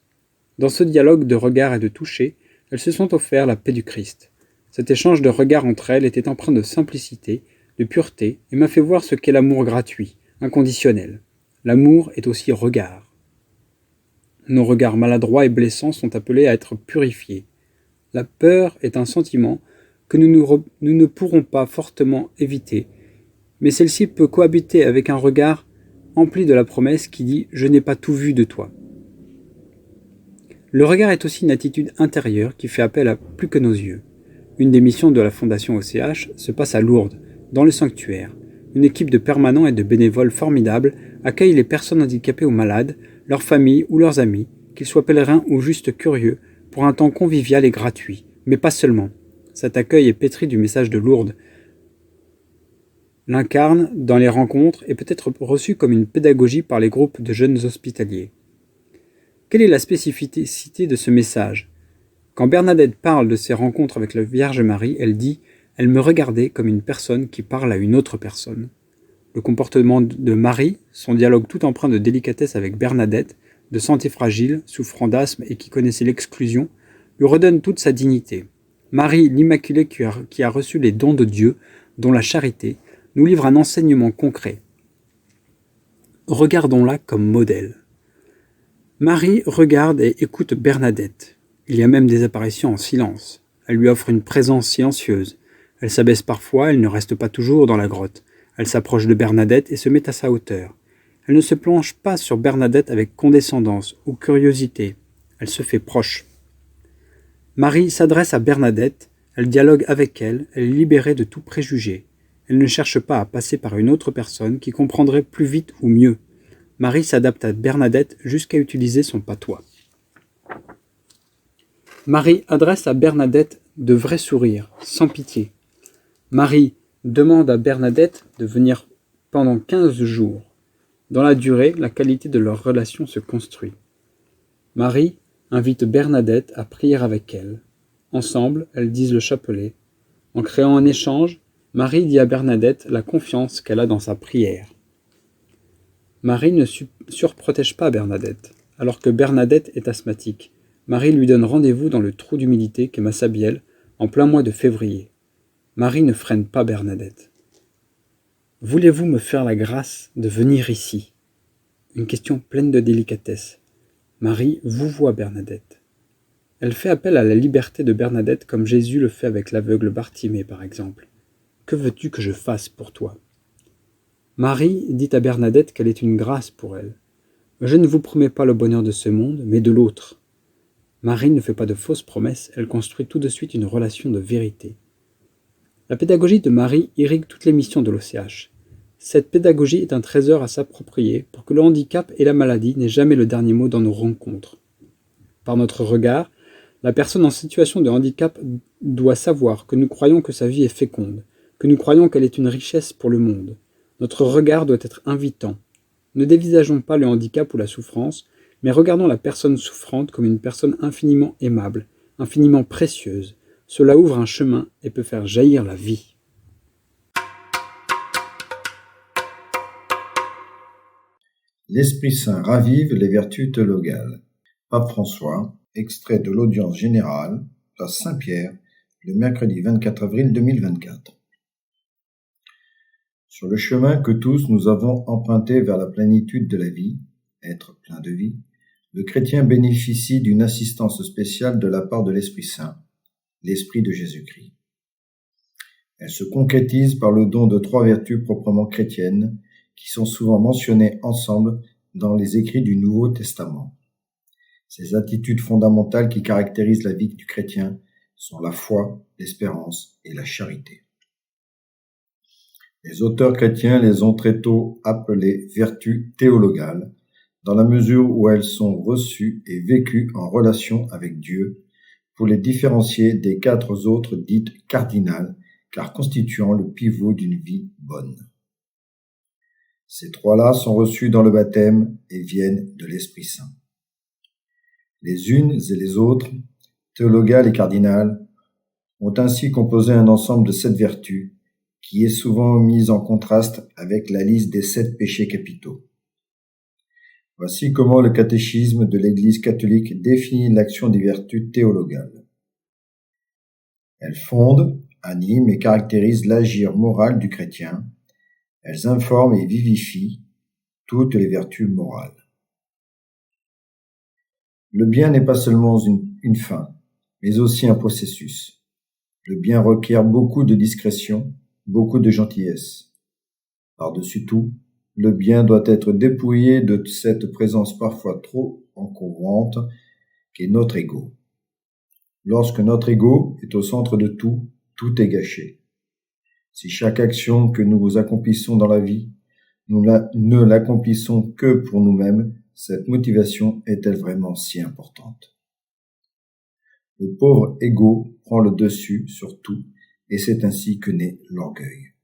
Dans ce dialogue de regard et de toucher, elles se sont offert la paix du Christ. Cet échange de regards entre elles était empreint de simplicité, de pureté, et m'a fait voir ce qu'est l'amour gratuit, inconditionnel. L'amour est aussi regard. Nos regards maladroits et blessants sont appelés à être purifiés. La peur est un sentiment que nous ne pourrons pas fortement éviter, mais celle-ci peut cohabiter avec un regard empli de la promesse qui dit « Je n'ai pas tout vu de toi ». Le regard est aussi une attitude intérieure qui fait appel à plus que nos yeux. Une des missions de la Fondation OCH se passe à Lourdes, dans le sanctuaire. Une équipe de permanents et de bénévoles formidables accueille les personnes handicapées ou malades, leurs familles ou leurs amis, qu'ils soient pèlerins ou juste curieux, pour un temps convivial et gratuit, mais pas seulement. Cet accueil est pétri du message de Lourdes. L'incarne dans les rencontres et peut être reçu comme une pédagogie par les groupes de jeunes hospitaliers. Quelle est la spécificité de ce message ? Quand Bernadette parle de ses rencontres avec la Vierge Marie, elle dit « Elle me regardait comme une personne qui parle à une autre personne ». Le comportement de Marie, son dialogue tout empreint de délicatesse avec Bernadette, de santé fragile, souffrant d'asthme et qui connaissait l'exclusion, lui redonne toute sa dignité. Marie, l'Immaculée qui a reçu les dons de Dieu, dont la charité, nous livre un enseignement concret. Regardons-la comme modèle. Marie regarde et écoute Bernadette. Il y a même des apparitions en silence. Elle lui offre une présence silencieuse. Elle s'abaisse parfois, elle ne reste pas toujours dans la grotte. Elle s'approche de Bernadette et se met à sa hauteur. Elle ne se penche pas sur Bernadette avec condescendance ou curiosité. Elle se fait proche. Marie s'adresse à Bernadette, elle dialogue avec elle, elle est libérée de tout préjugé. Elle ne cherche pas à passer par une autre personne qui comprendrait plus vite ou mieux. Marie s'adapte à Bernadette jusqu'à utiliser son patois. Marie adresse à Bernadette de vrais sourires, sans pitié. Marie demande à Bernadette de venir pendant 15 jours. Dans la durée, la qualité de leur relation se construit. Marie invite Bernadette à prier avec elle. Ensemble, elles disent le chapelet. En créant un échange, Marie dit à Bernadette la confiance qu'elle a dans sa prière. Marie ne surprotège pas Bernadette, alors que Bernadette est asthmatique. Marie lui donne rendez-vous dans le trou d'humidité qu'est Massabielle, en plein mois de février. Marie ne freine pas Bernadette. « Voulez-vous me faire la grâce de venir ici ?» Une question pleine de délicatesse. Marie vouvoie Bernadette. Elle fait appel à la liberté de Bernadette comme Jésus le fait avec l'aveugle Bartimée par exemple. « Que veux-tu que je fasse pour toi ?» Marie dit à Bernadette qu'elle est une grâce pour elle. « Je ne vous promets pas le bonheur de ce monde, mais de l'autre. » Marie ne fait pas de fausses promesses, elle construit tout de suite une relation de vérité. La pédagogie de Marie irrigue toutes les missions de l'OCH. Cette pédagogie est un trésor à s'approprier pour que le handicap et la maladie n'aient jamais le dernier mot dans nos rencontres. Par notre regard, la personne en situation de handicap doit savoir que nous croyons que sa vie est féconde, que nous croyons qu'elle est une richesse pour le monde. Notre regard doit être invitant. Ne dévisageons pas le handicap ou la souffrance, mais regardons la personne souffrante comme une personne infiniment aimable, infiniment précieuse. Cela ouvre un chemin et peut faire jaillir la vie. L'Esprit Saint ravive les vertus théologales. Pape François, extrait de l'audience générale, place Saint-Pierre, le mercredi 24 avril 2024. Sur le chemin que tous nous avons emprunté vers la plénitude de la vie, être plein de vie, le chrétien bénéficie d'une assistance spéciale de la part de l'Esprit Saint, l'Esprit de Jésus-Christ. Elle se concrétise par le don de 3 vertus proprement chrétiennes qui sont souvent mentionnées ensemble dans les écrits du Nouveau Testament. Ces attitudes fondamentales qui caractérisent la vie du chrétien sont la foi, l'espérance et la charité. Les auteurs chrétiens les ont très tôt appelées vertus théologales, dans la mesure où elles sont reçues et vécues en relation avec Dieu, pour les différencier des 4 autres dites cardinales, car constituant le pivot d'une vie bonne. Ces 3-là sont reçues dans le baptême et viennent de l'Esprit Saint. Les unes et les autres, théologales et cardinales, ont ainsi composé un ensemble de 7 vertus, qui est souvent mise en contraste avec la liste des 7 péchés capitaux. Voici comment le catéchisme de l'Église catholique définit l'action des vertus théologales. Elles fondent, animent et caractérisent l'agir moral du chrétien. Elles informent et vivifient toutes les vertus morales. Le bien n'est pas seulement une fin, mais aussi un processus. Le bien requiert beaucoup de discrétion, beaucoup de gentillesse. Par-dessus tout, le bien doit être dépouillé de cette présence parfois trop encombrante qu'est notre ego. Lorsque notre ego est au centre de tout, tout est gâché. Si chaque action que nous accomplissons dans la vie, nous ne l'accomplissons que pour nous-mêmes, cette motivation est-elle vraiment si importante? Le pauvre ego prend le dessus sur tout, et c'est ainsi que naît l'orgueil.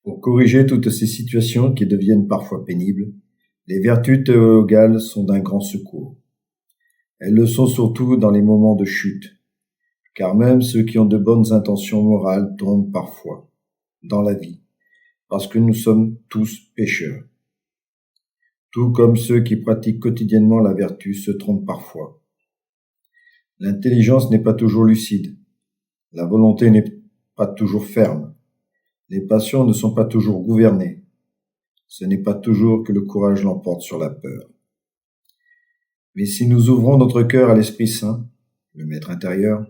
Pour corriger toutes ces situations qui deviennent parfois pénibles, les vertus théologales sont d'un grand secours. Elles le sont surtout dans les moments de chute, car même ceux qui ont de bonnes intentions morales tombent parfois, dans la vie, parce que nous sommes tous pécheurs. Tout comme ceux qui pratiquent quotidiennement la vertu se trompent parfois. L'intelligence n'est pas toujours lucide. La volonté n'est pas toujours ferme. Les passions ne sont pas toujours gouvernées. Ce n'est pas toujours que le courage l'emporte sur la peur. Mais si nous ouvrons notre cœur à l'Esprit Saint, le Maître intérieur,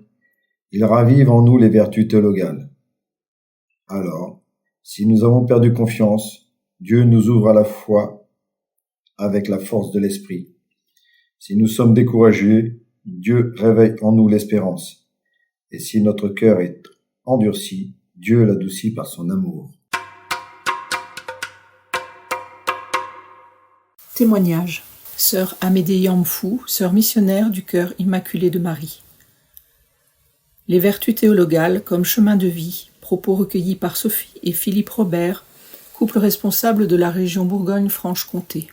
il ravive en nous les vertus théologales. Alors, si nous avons perdu confiance, Dieu nous ouvre à la foi avec la force de l'Esprit. Si nous sommes découragés, Dieu réveille en nous l'espérance. Et si notre cœur est endurci, Dieu l'adoucit par son amour. Témoignage. Sœur Amédée Yamfou, sœur missionnaire du cœur immaculé de Marie. Les vertus théologales comme chemin de vie, propos recueillis par Sophie et Philippe Robert, couple responsable de la région Bourgogne-Franche-Comté.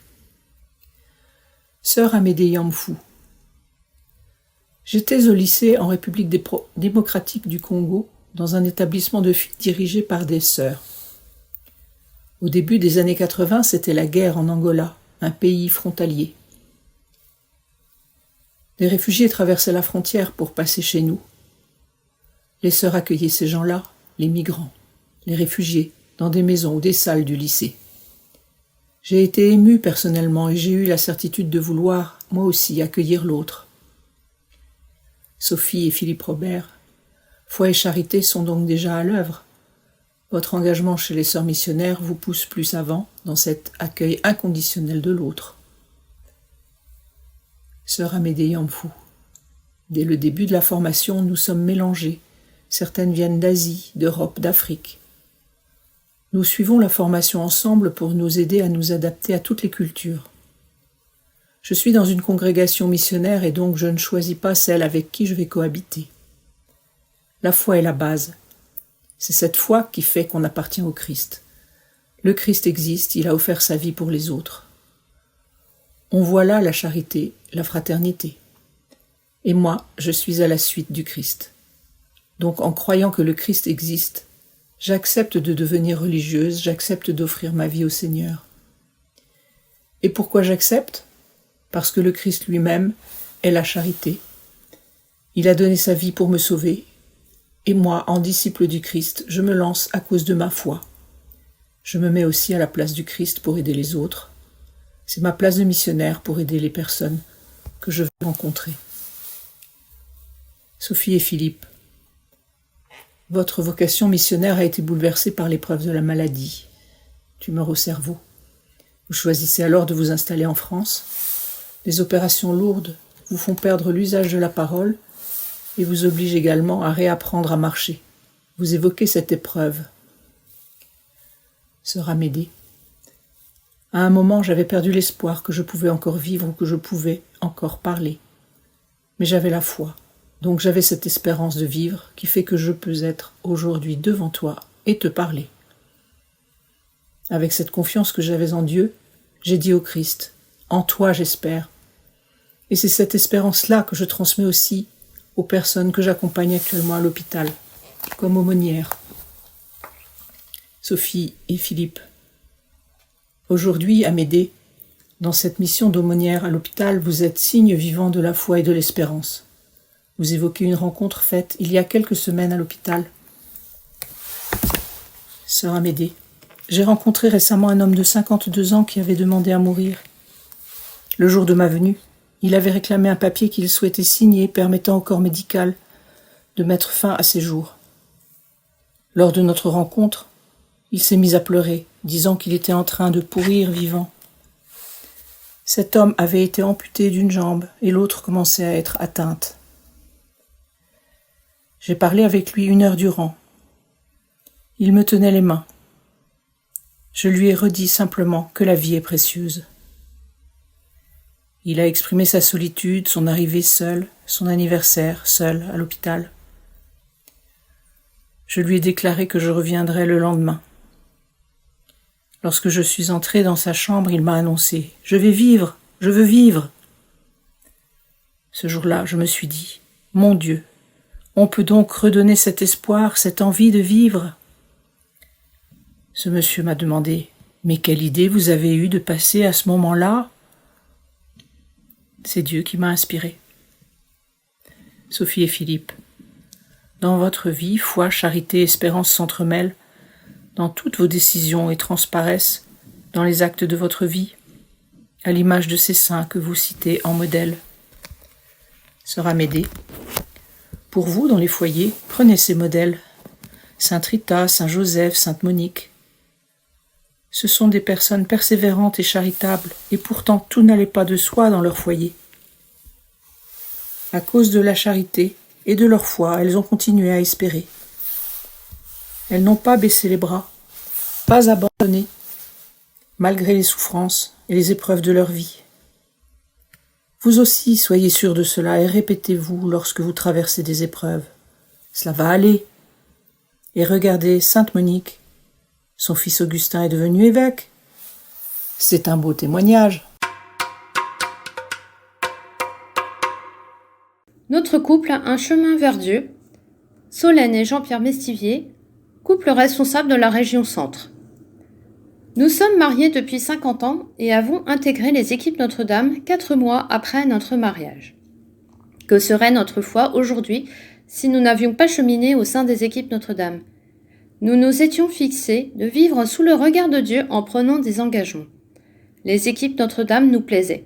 Sœur Amédée Yamfou. J'étais au lycée en République démocratique du Congo, dans un établissement de filles dirigé par des sœurs. Au début des années 80, c'était la guerre en Angola, un pays frontalier. Des réfugiés traversaient la frontière pour passer chez nous. Les sœurs accueillaient ces gens-là, les migrants, les réfugiés, dans des maisons ou des salles du lycée. J'ai été émue personnellement et j'ai eu la certitude de vouloir, moi aussi, accueillir l'autre. Sophie et Philippe Robert, foi et charité sont donc déjà à l'œuvre. Votre engagement chez les sœurs missionnaires vous pousse plus avant dans cet accueil inconditionnel de l'autre. Sœur Amédée Yamfou. Dès le début de la formation, nous sommes mélangés. Certaines viennent d'Asie, d'Europe, d'Afrique. Nous suivons la formation ensemble pour nous aider à nous adapter à toutes les cultures. Je suis dans une congrégation missionnaire et donc je ne choisis pas celle avec qui je vais cohabiter. La foi est la base. C'est cette foi qui fait qu'on appartient au Christ. Le Christ existe, il a offert sa vie pour les autres. On voit là la charité, la fraternité. Et moi, je suis à la suite du Christ. Donc en croyant que le Christ existe, j'accepte de devenir religieuse, j'accepte d'offrir ma vie au Seigneur. Et pourquoi j'accepte ? Parce que le Christ lui-même est la charité. Il a donné sa vie pour me sauver, et moi, en disciple du Christ, je me lance à cause de ma foi. Je me mets aussi à la place du Christ pour aider les autres. C'est ma place de missionnaire pour aider les personnes que je veux rencontrer. Sophie et Philippe. Votre vocation missionnaire a été bouleversée par l'épreuve de la maladie, tumeur au cerveau. Vous choisissez alors de vous installer en France. Les opérations lourdes vous font perdre l'usage de la parole et vous obligent également à réapprendre à marcher. Vous évoquez cette épreuve. Sœur Amédée. À un moment, j'avais perdu l'espoir que je pouvais encore vivre ou que je pouvais encore parler. Mais j'avais la foi. Donc j'avais cette espérance de vivre qui fait que je peux être aujourd'hui devant toi et te parler. Avec cette confiance que j'avais en Dieu, j'ai dit au Christ, « En toi j'espère ». Et c'est cette espérance-là que je transmets aussi aux personnes que j'accompagne actuellement à l'hôpital, comme aumônières. Sophie et Philippe. Aujourd'hui, Amédée, dans cette mission d'aumônière à l'hôpital, vous êtes signe vivant de la foi et de l'espérance. Vous évoquez une rencontre faite il y a quelques semaines à l'hôpital. Sœur Amédée, j'ai rencontré récemment un homme de 52 ans qui avait demandé à mourir. Le jour de ma venue, il avait réclamé un papier qu'il souhaitait signer permettant au corps médical de mettre fin à ses jours. Lors de notre rencontre, il s'est mis à pleurer, disant qu'il était en train de pourrir vivant. Cet homme avait été amputé d'une jambe et l'autre commençait à être atteinte. J'ai parlé avec lui 1 heure durant. Il me tenait les mains. Je lui ai redit simplement que la vie est précieuse. Il a exprimé sa solitude, son arrivée seul, son anniversaire seul à l'hôpital. Je lui ai déclaré que je reviendrais le lendemain. Lorsque je suis entrée dans sa chambre, il m'a annoncé « Je vais vivre, je veux vivre ». Ce jour-là, je me suis dit « Mon Dieu, on peut donc redonner cet espoir, cette envie de vivre ». Ce monsieur m'a demandé « Mais quelle idée vous avez eue de passer à ce moment-là » C'est Dieu qui m'a inspiré. Sophie et Philippe, dans votre vie, foi, charité, espérance s'entremêlent dans toutes vos décisions et transparaissent dans les actes de votre vie, à l'image de ces saints que vous citez en modèle. Sœur Amédée, pour vous, dans les foyers, prenez ces modèles. Sainte Rita, Saint Joseph, Sainte Monique. Ce sont des personnes persévérantes et charitables, et pourtant tout n'allait pas de soi dans leur foyer. À cause de la charité et de leur foi, elles ont continué à espérer. Elles n'ont pas baissé les bras, pas abandonné, malgré les souffrances et les épreuves de leur vie. Vous aussi, soyez sûrs de cela et répétez-vous lorsque vous traversez des épreuves. Cela va aller. Et regardez Sainte Monique. Son fils Augustin est devenu évêque. C'est un beau témoignage. Notre couple a un chemin vers Dieu. Solène et Jean-Pierre Mestivier, couple responsable de la région Centre. Nous sommes mariés depuis 50 ans et avons intégré les équipes Notre-Dame 4 mois après notre mariage. Que serait notre foi aujourd'hui si nous n'avions pas cheminé au sein des équipes Notre-Dame ? Nous nous étions fixés de vivre sous le regard de Dieu en prenant des engagements. Les équipes Notre-Dame nous plaisaient.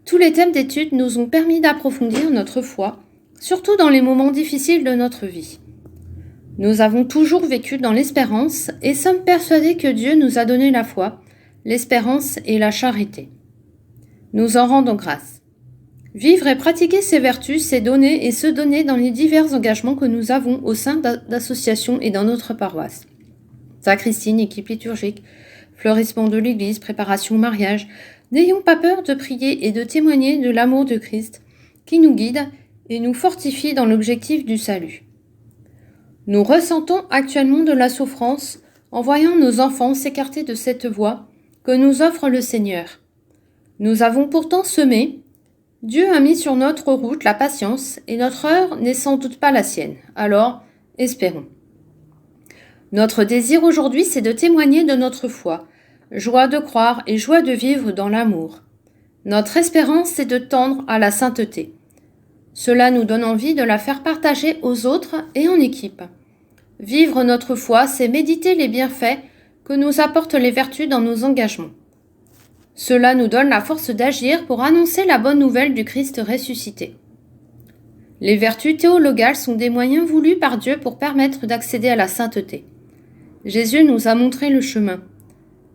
Tous les thèmes d'études nous ont permis d'approfondir notre foi, surtout dans les moments difficiles de notre vie. Nous avons toujours vécu dans l'espérance et sommes persuadés que Dieu nous a donné la foi, l'espérance et la charité. Nous en rendons grâce. Vivre et pratiquer ces vertus, c'est donner et se donner dans les divers engagements que nous avons au sein d'associations et dans notre paroisse. Sacristine, équipe liturgique, fleurissement de l'église, préparation au mariage. N'ayons pas peur de prier et de témoigner de l'amour de Christ qui nous guide et nous fortifie dans l'objectif du salut. Nous ressentons actuellement de la souffrance en voyant nos enfants s'écarter de cette voie que nous offre le Seigneur. Nous avons pourtant semé. Dieu a mis sur notre route la patience et notre heure n'est sans doute pas la sienne. Alors, espérons. Notre désir aujourd'hui, c'est de témoigner de notre foi, joie de croire et joie de vivre dans l'amour. Notre espérance, c'est de tendre à la sainteté. Cela nous donne envie de la faire partager aux autres et en équipe. Vivre notre foi, c'est méditer les bienfaits que nous apportent les vertus dans nos engagements. Cela nous donne la force d'agir pour annoncer la bonne nouvelle du Christ ressuscité. Les vertus théologales sont des moyens voulus par Dieu pour permettre d'accéder à la sainteté. Jésus nous a montré le chemin.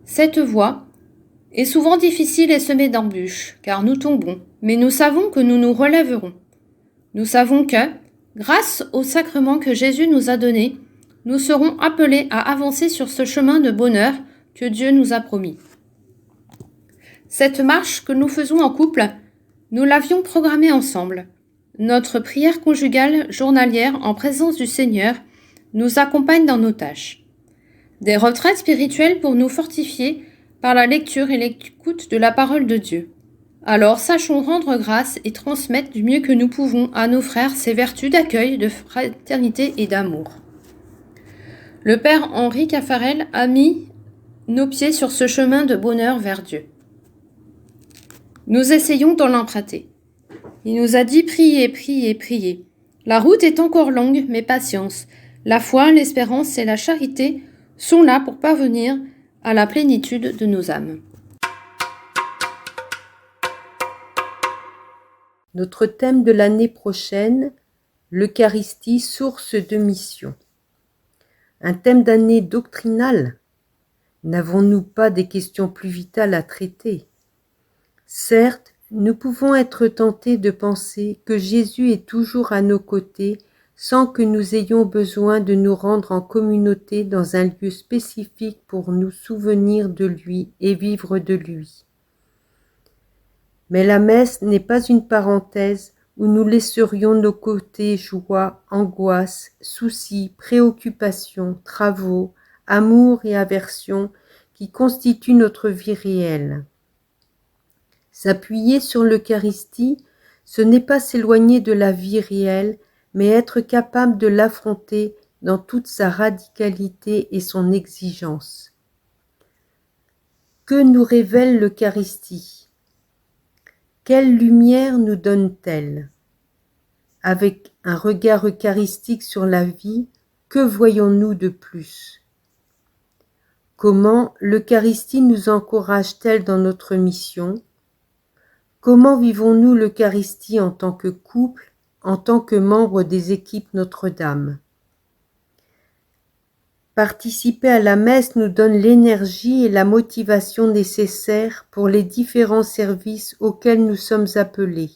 Cette voie est souvent difficile et semée d'embûches, car nous tombons, mais nous savons que nous nous relèverons. Nous savons que, grâce au sacrement que Jésus nous a donné, nous serons appelés à avancer sur ce chemin de bonheur que Dieu nous a promis. Cette marche que nous faisons en couple, nous l'avions programmée ensemble. Notre prière conjugale journalière en présence du Seigneur nous accompagne dans nos tâches. Des retraites spirituelles pour nous fortifier par la lecture et l'écoute de la parole de Dieu. Alors sachons rendre grâce et transmettre du mieux que nous pouvons à nos frères ces vertus d'accueil, de fraternité et d'amour. Le Père Henri Caffarel a mis nos pieds sur ce chemin de bonheur vers Dieu. Nous essayons d'en l'emprunter. Il nous a dit priez, priez, priez. La route est encore longue, mais patience. La foi, l'espérance et la charité sont là pour parvenir à la plénitude de nos âmes. Notre thème de l'année prochaine, l'Eucharistie, source de mission. Un thème d'année doctrinal. N'avons-nous pas des questions plus vitales à traiter ? Certes, nous pouvons être tentés de penser que Jésus est toujours à nos côtés sans que nous ayons besoin de nous rendre en communauté dans un lieu spécifique pour nous souvenir de lui et vivre de lui. Mais la messe n'est pas une parenthèse où nous laisserions nos côtés joie, angoisse, soucis, préoccupations, travaux, amour et aversion qui constituent notre vie réelle. S'appuyer sur l'Eucharistie, ce n'est pas s'éloigner de la vie réelle, mais être capable de l'affronter dans toute sa radicalité et son exigence. Que nous révèle l'Eucharistie? Quelle lumière nous donne-t-elle? Avec un regard eucharistique sur la vie, que voyons-nous de plus? Comment l'Eucharistie nous encourage-t-elle dans notre mission? Comment vivons-nous l'Eucharistie en tant que couple, en tant que membres des équipes Notre-Dame? Participer à la messe nous donne l'énergie et la motivation nécessaires pour les différents services auxquels nous sommes appelés.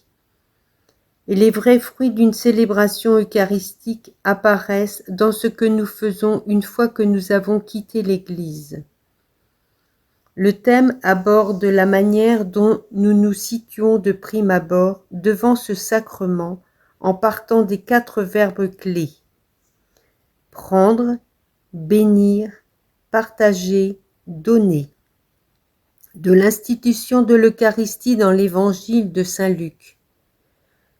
Et les vrais fruits d'une célébration eucharistique apparaissent dans ce que nous faisons une fois que nous avons quitté l'Église. Le thème aborde la manière dont nous nous situons de prime abord devant ce sacrement en partant des 4 verbes clés: prendre, bénir, partager, donner. De l'institution de l'Eucharistie dans l'Évangile de Saint Luc.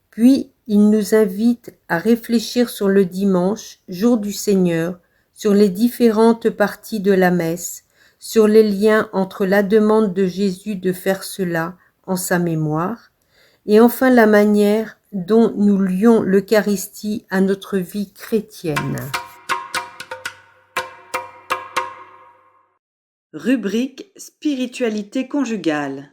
Puis, il nous invite à réfléchir sur le dimanche, jour du Seigneur, sur les différentes parties de la messe, sur les liens entre la demande de Jésus de faire cela en sa mémoire, et enfin la manière dont nous lions l'Eucharistie à notre vie chrétienne. Rubrique Spiritualité conjugale.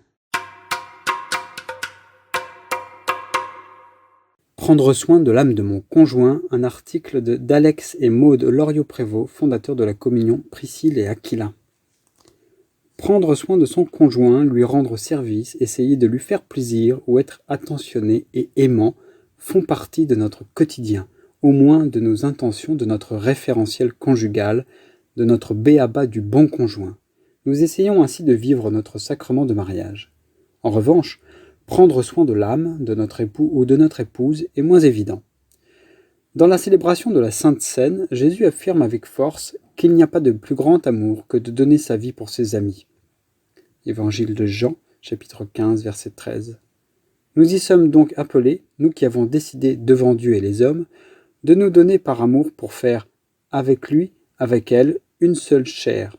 Prendre soin de l'âme de mon conjoint, un article d'Alex et Maude Loriot-Prévost, fondateurs de la communion Priscille et Aquila. Prendre soin de son conjoint, lui rendre service, essayer de lui faire plaisir ou être attentionné et aimant font partie de notre quotidien, au moins de nos intentions, de notre référentiel conjugal, de notre b.a.-ba du bon conjoint. Nous essayons ainsi de vivre notre sacrement de mariage. En revanche, prendre soin de l'âme de notre époux ou de notre épouse est moins évident. Dans la célébration de la Sainte Seine, Jésus affirme avec force qu'il n'y a pas de plus grand amour que de donner sa vie pour ses amis. Évangile de Jean, chapitre 15, verset 13. Nous y sommes donc appelés, nous qui avons décidé devant Dieu et les hommes, de nous donner par amour pour faire avec lui, avec elle, une seule chair.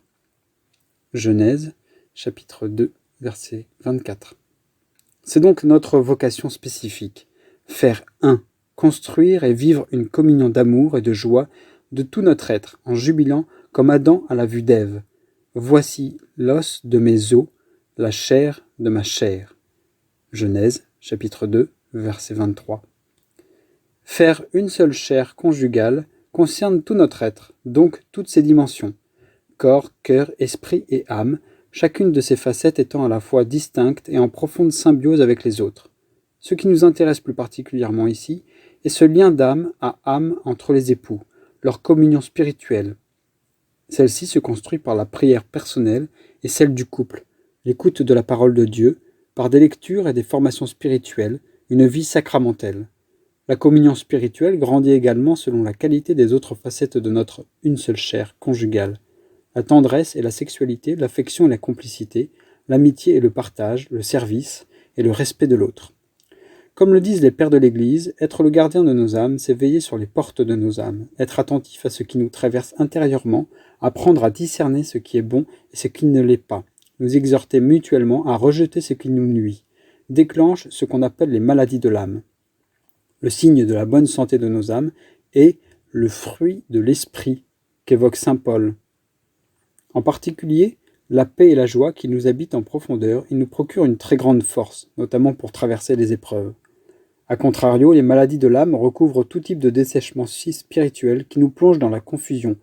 Genèse, chapitre 2, verset 24. C'est donc notre vocation spécifique, faire un, construire et vivre une communion d'amour et de joie de tout notre être, en jubilant comme Adam à la vue d'Ève. Voici l'os de mes os, la chair de ma chair. Genèse, chapitre 2, verset 23. Faire une seule chair conjugale concerne tout notre être, donc toutes ses dimensions, corps, cœur, esprit et âme, chacune de ces facettes étant à la fois distincte et en profonde symbiose avec les autres. Ce qui nous intéresse plus particulièrement ici est ce lien d'âme à âme entre les époux, leur communion spirituelle. Celle-ci se construit par la prière personnelle et celle du couple, l'écoute de la parole de Dieu, par des lectures et des formations spirituelles, une vie sacramentelle. La communion spirituelle grandit également selon la qualité des autres facettes de notre une seule chair conjugale. La tendresse et la sexualité, l'affection et la complicité, l'amitié et le partage, le service et le respect de l'autre. Comme le disent les pères de l'Église, être le gardien de nos âmes, c'est veiller sur les portes de nos âmes, être attentif à ce qui nous traverse intérieurement, apprendre à discerner ce qui est bon et ce qui ne l'est pas, nous exhorter mutuellement à rejeter ce qui nous nuit, déclenche ce qu'on appelle les maladies de l'âme. Le signe de la bonne santé de nos âmes est le fruit de l'esprit qu'évoque saint Paul. En particulier, la paix et la joie qui nous habitent en profondeur, ils nous procurent une très grande force, notamment pour traverser les épreuves. A contrario, les maladies de l'âme recouvrent tout type de dessèchement spirituel qui nous plonge dans la confusion,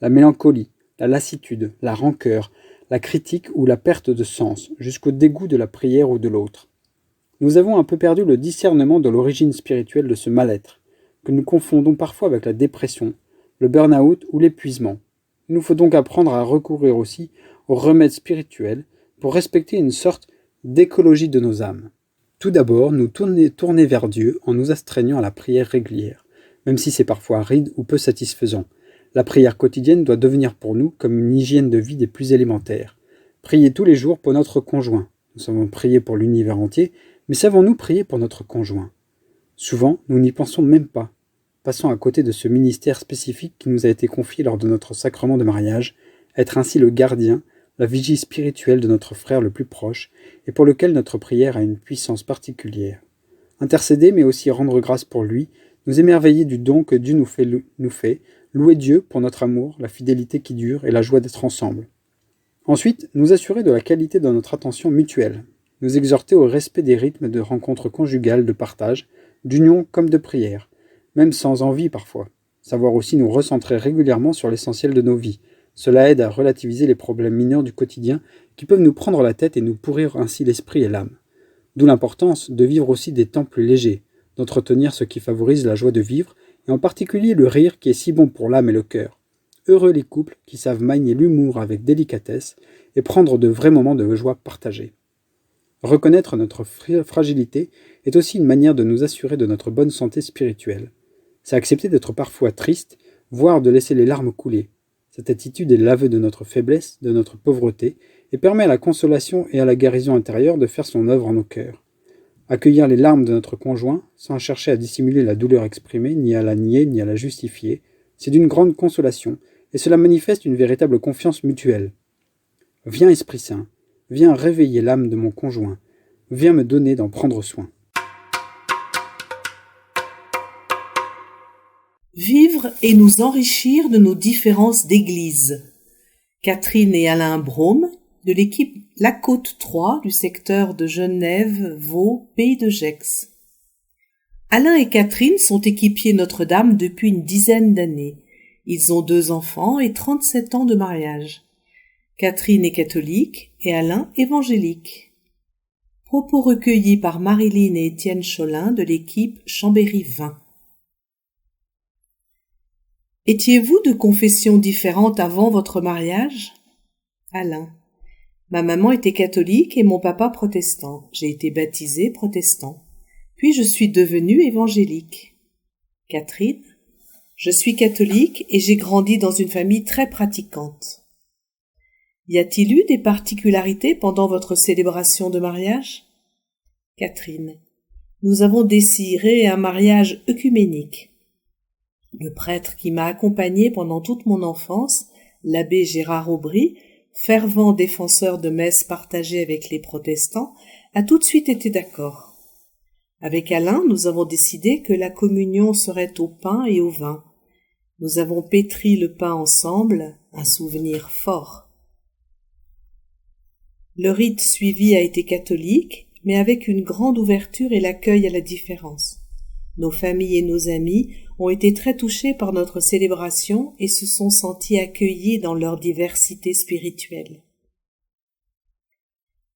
la mélancolie, la lassitude, la rancœur, la critique ou la perte de sens, jusqu'au dégoût de la prière ou de l'autre. Nous avons un peu perdu le discernement de l'origine spirituelle de ce mal-être, que nous confondons parfois avec la dépression, le burn-out ou l'épuisement. Il nous faut donc apprendre à recourir aussi aux remèdes spirituels pour respecter une sorte d'écologie de nos âmes. Tout d'abord, nous tourner vers Dieu en nous astreignant à la prière régulière, même si c'est parfois aride ou peu satisfaisant. La prière quotidienne doit devenir pour nous comme une hygiène de vie des plus élémentaires. Prier tous les jours pour notre conjoint. Nous savons prier pour l'univers entier, mais savons-nous prier pour notre conjoint ? Souvent, nous n'y pensons même pas. passant à côté de ce ministère spécifique qui nous a été confié lors de notre sacrement de mariage, être ainsi le gardien, la vigie spirituelle de notre frère le plus proche, et pour lequel notre prière a une puissance particulière. Intercéder, mais aussi rendre grâce pour lui, nous émerveiller du don que Dieu nous fait, louer Dieu pour notre amour, la fidélité qui dure et la joie d'être ensemble. Ensuite, nous assurer de la qualité de notre attention mutuelle, nous exhorter au respect des rythmes de rencontres conjugales, de partage, d'union comme de prière, même sans envie parfois. Savoir aussi nous recentrer régulièrement sur l'essentiel de nos vies. Cela aide à relativiser les problèmes mineurs du quotidien qui peuvent nous prendre la tête et nous pourrir ainsi l'esprit et l'âme. D'où l'importance de vivre aussi des temps plus légers, d'entretenir ce qui favorise la joie de vivre, et en particulier le rire qui est si bon pour l'âme et le cœur. Heureux les couples qui savent manier l'humour avec délicatesse et prendre de vrais moments de joie partagés. Reconnaître notre fragilité est aussi une manière de nous assurer de notre bonne santé spirituelle. C'est accepter d'être parfois triste, voire de laisser les larmes couler. Cette attitude est l'aveu de notre faiblesse, de notre pauvreté, et permet à la consolation et à la guérison intérieure de faire son œuvre en nos cœurs. Accueillir les larmes de notre conjoint, sans chercher à dissimuler la douleur exprimée, ni à la nier, ni à la justifier, c'est d'une grande consolation, et cela manifeste une véritable confiance mutuelle. Viens Esprit Saint, viens réveiller l'âme de mon conjoint, viens me donner d'en prendre soin. Vivre et nous enrichir de nos différences d'église. Catherine et Alain Brome, de l'équipe La Côte 3 du secteur de Genève, Vaud, Pays de Gex. Alain et Catherine sont équipiers Notre-Dame depuis une dizaine d'années. Ils ont 2 enfants et 37 ans de mariage. Catherine est catholique et Alain évangélique. Propos recueillis par Marilyn et Étienne Cholin de l'équipe Chambéry 20. Étiez-vous de confession différente avant votre mariage? Alain. Ma maman était catholique et mon papa protestant. J'ai été baptisé protestant. Puis je suis devenue évangélique. Catherine. Je suis catholique et j'ai grandi dans une famille très pratiquante. Y a-t-il eu des particularités pendant votre célébration de mariage? Catherine. Nous avons désiré un mariage œcuménique. Le prêtre qui m'a accompagné pendant toute mon enfance, l'abbé Gérard Aubry, fervent défenseur de messes partagées avec les protestants, a tout de suite été d'accord. Avec Alain, nous avons décidé que la communion serait au pain et au vin. Nous avons pétri le pain ensemble, un souvenir fort. Le rite suivi a été catholique, mais avec une grande ouverture et l'accueil à la différence. Nos familles et nos amis ont été très touchés par notre célébration et se sont sentis accueillis dans leur diversité spirituelle.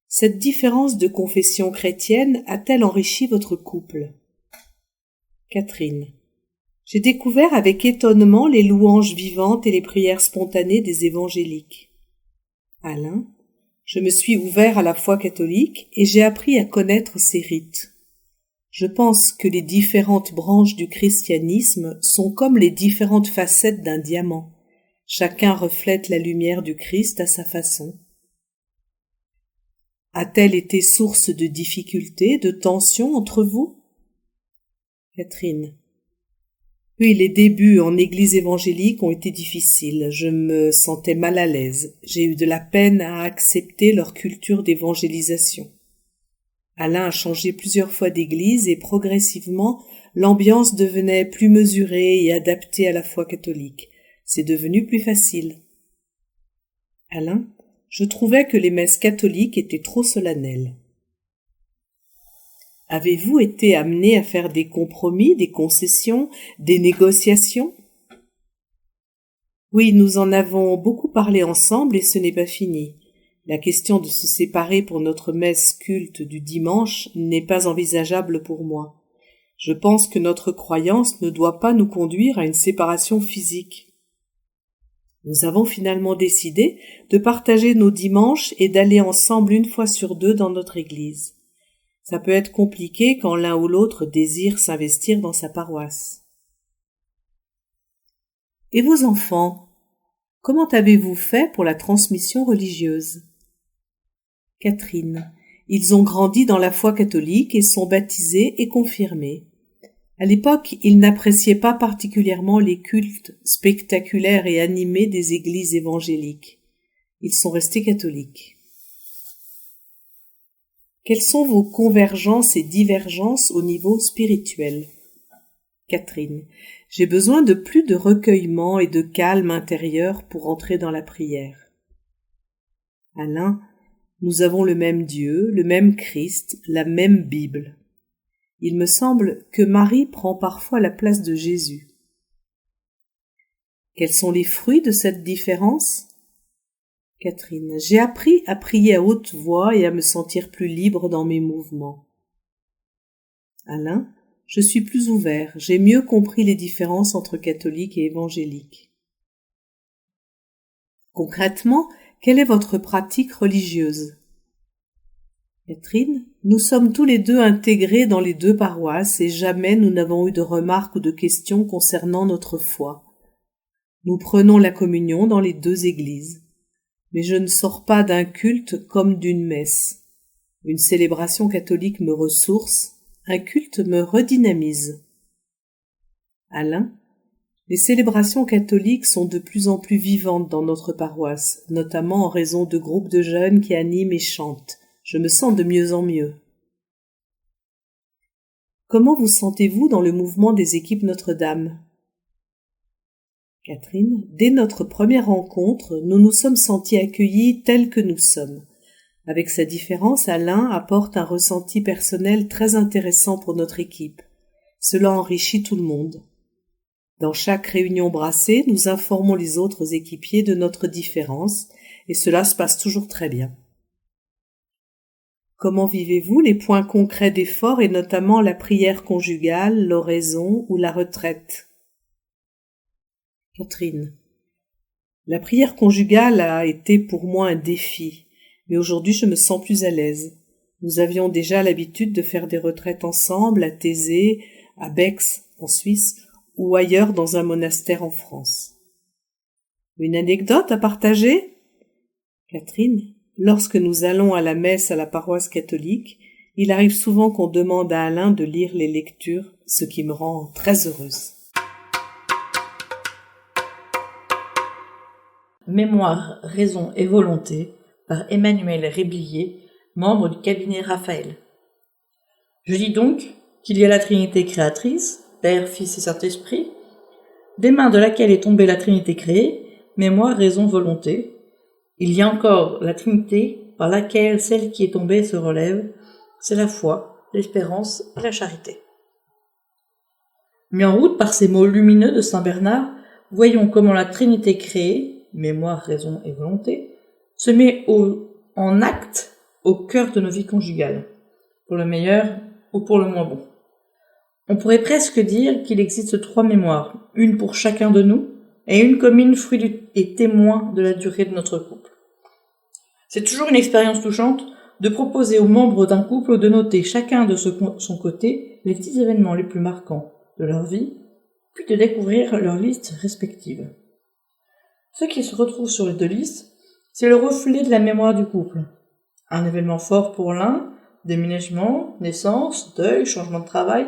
Cette différence de confession chrétienne a-t-elle enrichi votre couple? Catherine. J'ai découvert avec étonnement les louanges vivantes et les prières spontanées des évangéliques. Alain. Je me suis ouvert à la foi catholique et j'ai appris à connaître ses rites. Je pense que les différentes branches du christianisme sont comme les différentes facettes d'un diamant. Chacun reflète la lumière du Christ à sa façon. A-t-elle été source de difficultés, de tensions entre vous? Catherine. Oui, les débuts en église évangélique ont été difficiles. Je me sentais mal à l'aise. J'ai eu de la peine à accepter leur culture d'évangélisation. Alain a changé plusieurs fois d'église et progressivement, l'ambiance devenait plus mesurée et adaptée à la foi catholique. C'est devenu plus facile. Alain, je trouvais que les messes catholiques étaient trop solennelles. Avez-vous été amené à faire des compromis, des concessions, des négociations? Oui, nous en avons beaucoup parlé ensemble et ce n'est pas fini. La question de se séparer pour notre messe culte du dimanche n'est pas envisageable pour moi. Je pense que notre croyance ne doit pas nous conduire à une séparation physique. Nous avons finalement décidé de partager nos dimanches et d'aller ensemble 1 fois sur 2 dans notre église. Ça peut être compliqué quand l'un ou l'autre désire s'investir dans sa paroisse. Et vos enfants, comment avez-vous fait pour la transmission religieuse? Catherine. Ils ont grandi dans la foi catholique et sont baptisés et confirmés. À l'époque, ils n'appréciaient pas particulièrement les cultes spectaculaires et animés des églises évangéliques. Ils sont restés catholiques. Quelles sont vos convergences et divergences au niveau spirituel? Catherine. J'ai besoin de plus de recueillement et de calme intérieur pour entrer dans la prière. Alain. Nous avons le même Dieu, le même Christ, la même Bible. Il me semble que Marie prend parfois la place de Jésus. Quels sont les fruits de cette différence? Catherine. J'ai appris à prier à haute voix et à me sentir plus libre dans mes mouvements. Alain. Je suis plus ouvert, j'ai mieux compris les différences entre catholiques et évangéliques. Concrètement, quelle est votre pratique religieuse? Catherine, nous sommes tous les deux intégrés dans les deux paroisses et jamais nous n'avons eu de remarques ou de questions concernant notre foi. Nous prenons la communion dans les deux églises. Mais je ne sors pas d'un culte comme d'une messe. Une célébration catholique me ressource, un culte me redynamise. Alain, les célébrations catholiques sont de plus en plus vivantes dans notre paroisse, notamment en raison de groupes de jeunes qui animent et chantent. Je me sens de mieux en mieux. Comment vous sentez-vous dans le mouvement des équipes Notre-Dame? Catherine, dès notre première rencontre, nous nous sommes sentis accueillis tels que nous sommes. Avec sa différence, Alain apporte un ressenti personnel très intéressant pour notre équipe. Cela enrichit tout le monde. Dans chaque réunion brassée, nous informons les autres équipiers de notre différence, et cela se passe toujours très bien. Comment vivez-vous les points concrets d'effort et notamment la prière conjugale, l'oraison ou la retraite? Catherine. La prière conjugale a été pour moi un défi, mais aujourd'hui je me sens plus à l'aise. Nous avions déjà l'habitude de faire des retraites ensemble à Thésée, à Bex, en Suisse, ou ailleurs dans un monastère en France. Une anecdote à partager? Catherine. Lorsque nous allons à la messe à la paroisse catholique, il arrive souvent qu'on demande à Alain de lire les lectures, ce qui me rend très heureuse. Mémoire, raison et volonté par Emmanuel Réblier, membre du cabinet Raphaël. Je dis donc qu'il y a la Trinité créatrice, Père, Fils et Saint-Esprit, des mains de laquelle est tombée la Trinité créée, mémoire, raison, volonté. Il y a encore la Trinité par laquelle celle qui est tombée se relève, c'est la foi, l'espérance et la charité. Mis en route par ces mots lumineux de saint Bernard, voyons comment la Trinité créée, mémoire, raison et volonté, se met en acte au cœur de nos vies conjugales, pour le meilleur ou pour le moins bon. On pourrait presque dire qu'il existe 3 mémoires, une pour chacun de nous, et une commune fruit et témoin de la durée de notre couple. C'est toujours une expérience touchante de proposer aux membres d'un couple de noter chacun de son côté les petits événements les plus marquants de leur vie, puis de découvrir leurs listes respectives. Ce qui se retrouve sur les 2 listes, c'est le reflet de la mémoire du couple. Un événement fort pour l'un, déménagement, naissance, deuil, changement de travail,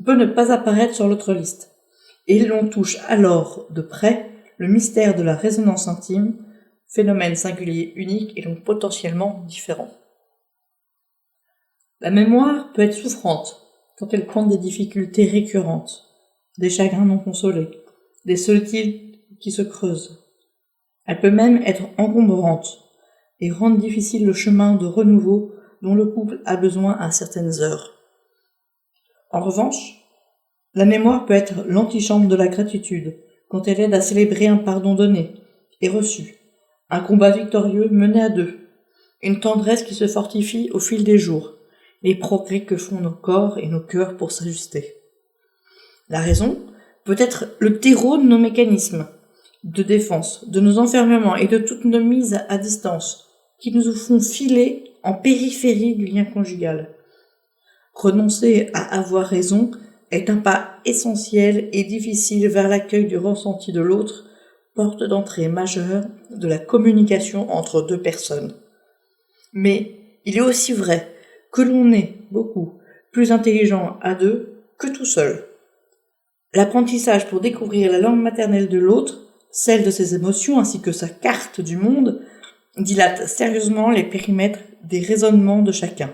peut ne pas apparaître sur l'autre liste. Et l'on touche alors de près le mystère de la résonance intime, phénomène singulier unique et donc potentiellement différent. La mémoire peut être souffrante quand elle pointe des difficultés récurrentes, des chagrins non consolés, des solitudes qui se creusent. Elle peut même être encombrante et rendre difficile le chemin de renouveau dont le couple a besoin à certaines heures. En revanche, la mémoire peut être l'antichambre de la gratitude, quand elle aide à célébrer un pardon donné et reçu, un combat victorieux mené à 2, une tendresse qui se fortifie au fil des jours, les progrès que font nos corps et nos cœurs pour s'ajuster. La raison peut être le terreau de nos mécanismes de défense, de nos enfermements et de toutes nos mises à distance, qui nous font filer en périphérie du lien conjugal. Renoncer à avoir raison est un pas essentiel et difficile vers l'accueil du ressenti de l'autre, porte d'entrée majeure de la communication entre 2 personnes. Mais il est aussi vrai que l'on est beaucoup plus intelligent à 2 que tout seul. L'apprentissage pour découvrir la langue maternelle de l'autre, celle de ses émotions ainsi que sa carte du monde, dilate sérieusement les périmètres des raisonnements de chacun.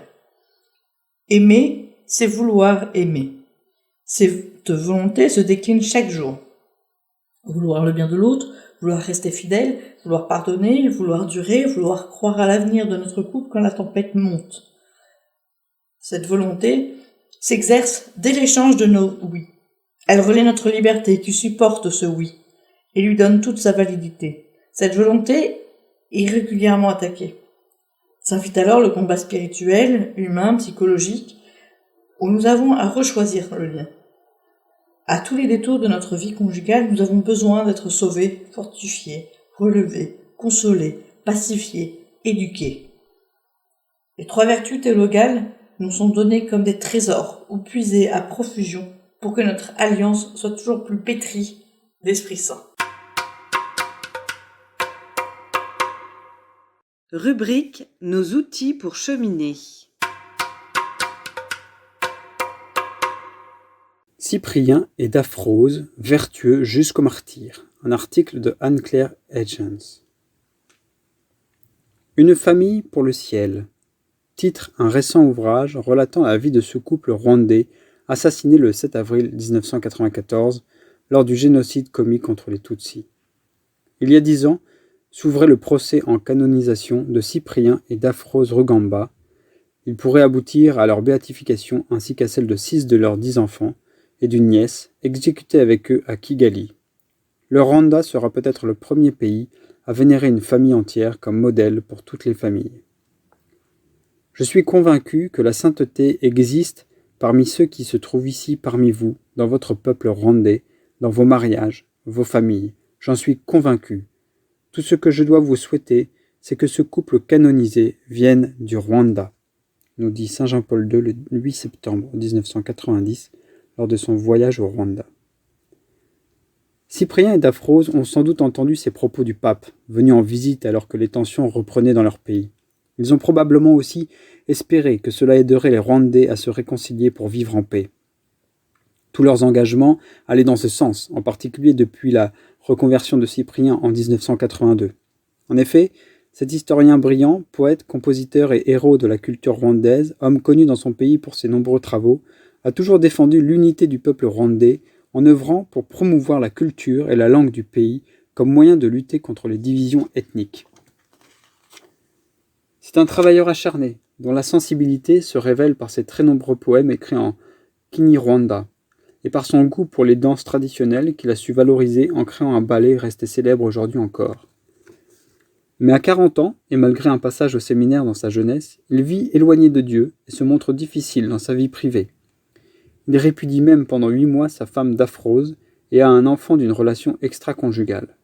Aimer, c'est vouloir aimer. Cette volonté se décline chaque jour. Vouloir le bien de l'autre, vouloir rester fidèle, vouloir pardonner, vouloir durer, vouloir croire à l'avenir de notre couple quand la tempête monte. Cette volonté s'exerce dès l'échange de nos oui. Elle relaie notre liberté qui supporte ce oui et lui donne toute sa validité. Cette volonté est régulièrement attaquée. S'invite alors le combat spirituel, humain, psychologique, où nous avons à rechoisir le lien. À tous les détours de notre vie conjugale, nous avons besoin d'être sauvés, fortifiés, relevés, consolés, pacifiés, éduqués. Les 3 vertus théologales nous sont données comme des trésors ou puisés à profusion pour que notre alliance soit toujours plus pétrie d'Esprit Saint. Rubrique Nos outils pour cheminer. Cyprien et Daphrose, vertueux jusqu'au martyre. Un article de Anne-Claire Hitchens. Une famille pour le ciel. Titre un récent ouvrage relatant la vie de ce couple rwandais assassiné le 7 avril 1994 lors du génocide commis contre les Tutsis. Il y a 10 ans, s'ouvrait le procès en canonisation de Cyprien et Daphrose Rugamba. Il pourrait aboutir à leur béatification ainsi qu'à celle de 6 de leurs 10 enfants et d'une nièce, exécutée avec eux à Kigali. Le Rwanda sera peut-être le premier pays à vénérer une famille entière comme modèle pour toutes les familles. Je suis convaincu que la sainteté existe parmi ceux qui se trouvent ici parmi vous, dans votre peuple rwandais, dans vos mariages, vos familles. J'en suis convaincu. Tout ce que je dois vous souhaiter, c'est que ce couple canonisé vienne du Rwanda, nous dit Saint Jean-Paul II le 8 septembre 1990, lors de son voyage au Rwanda. Cyprien et Daphrose ont sans doute entendu ces propos du pape, venu en visite alors que les tensions reprenaient dans leur pays. Ils ont probablement aussi espéré que cela aiderait les Rwandais à se réconcilier pour vivre en paix. Tous leurs engagements allaient dans ce sens, en particulier depuis la reconversion de Cyprien en 1982. En effet, cet historien brillant, poète, compositeur et héros de la culture rwandaise, homme connu dans son pays pour ses nombreux travaux, a toujours défendu l'unité du peuple rwandais en œuvrant pour promouvoir la culture et la langue du pays comme moyen de lutter contre les divisions ethniques. C'est un travailleur acharné, dont la sensibilité se révèle par ses très nombreux poèmes écrits en Kinyarwanda, et par son goût pour les danses traditionnelles qu'il a su valoriser en créant un ballet resté célèbre aujourd'hui encore. Mais à 40 ans, et malgré un passage au séminaire dans sa jeunesse, il vit éloigné de Dieu et se montre difficile dans sa vie privée. Il répudie même pendant 8 mois sa femme Daphrose et a un enfant d'une relation extra-conjugale.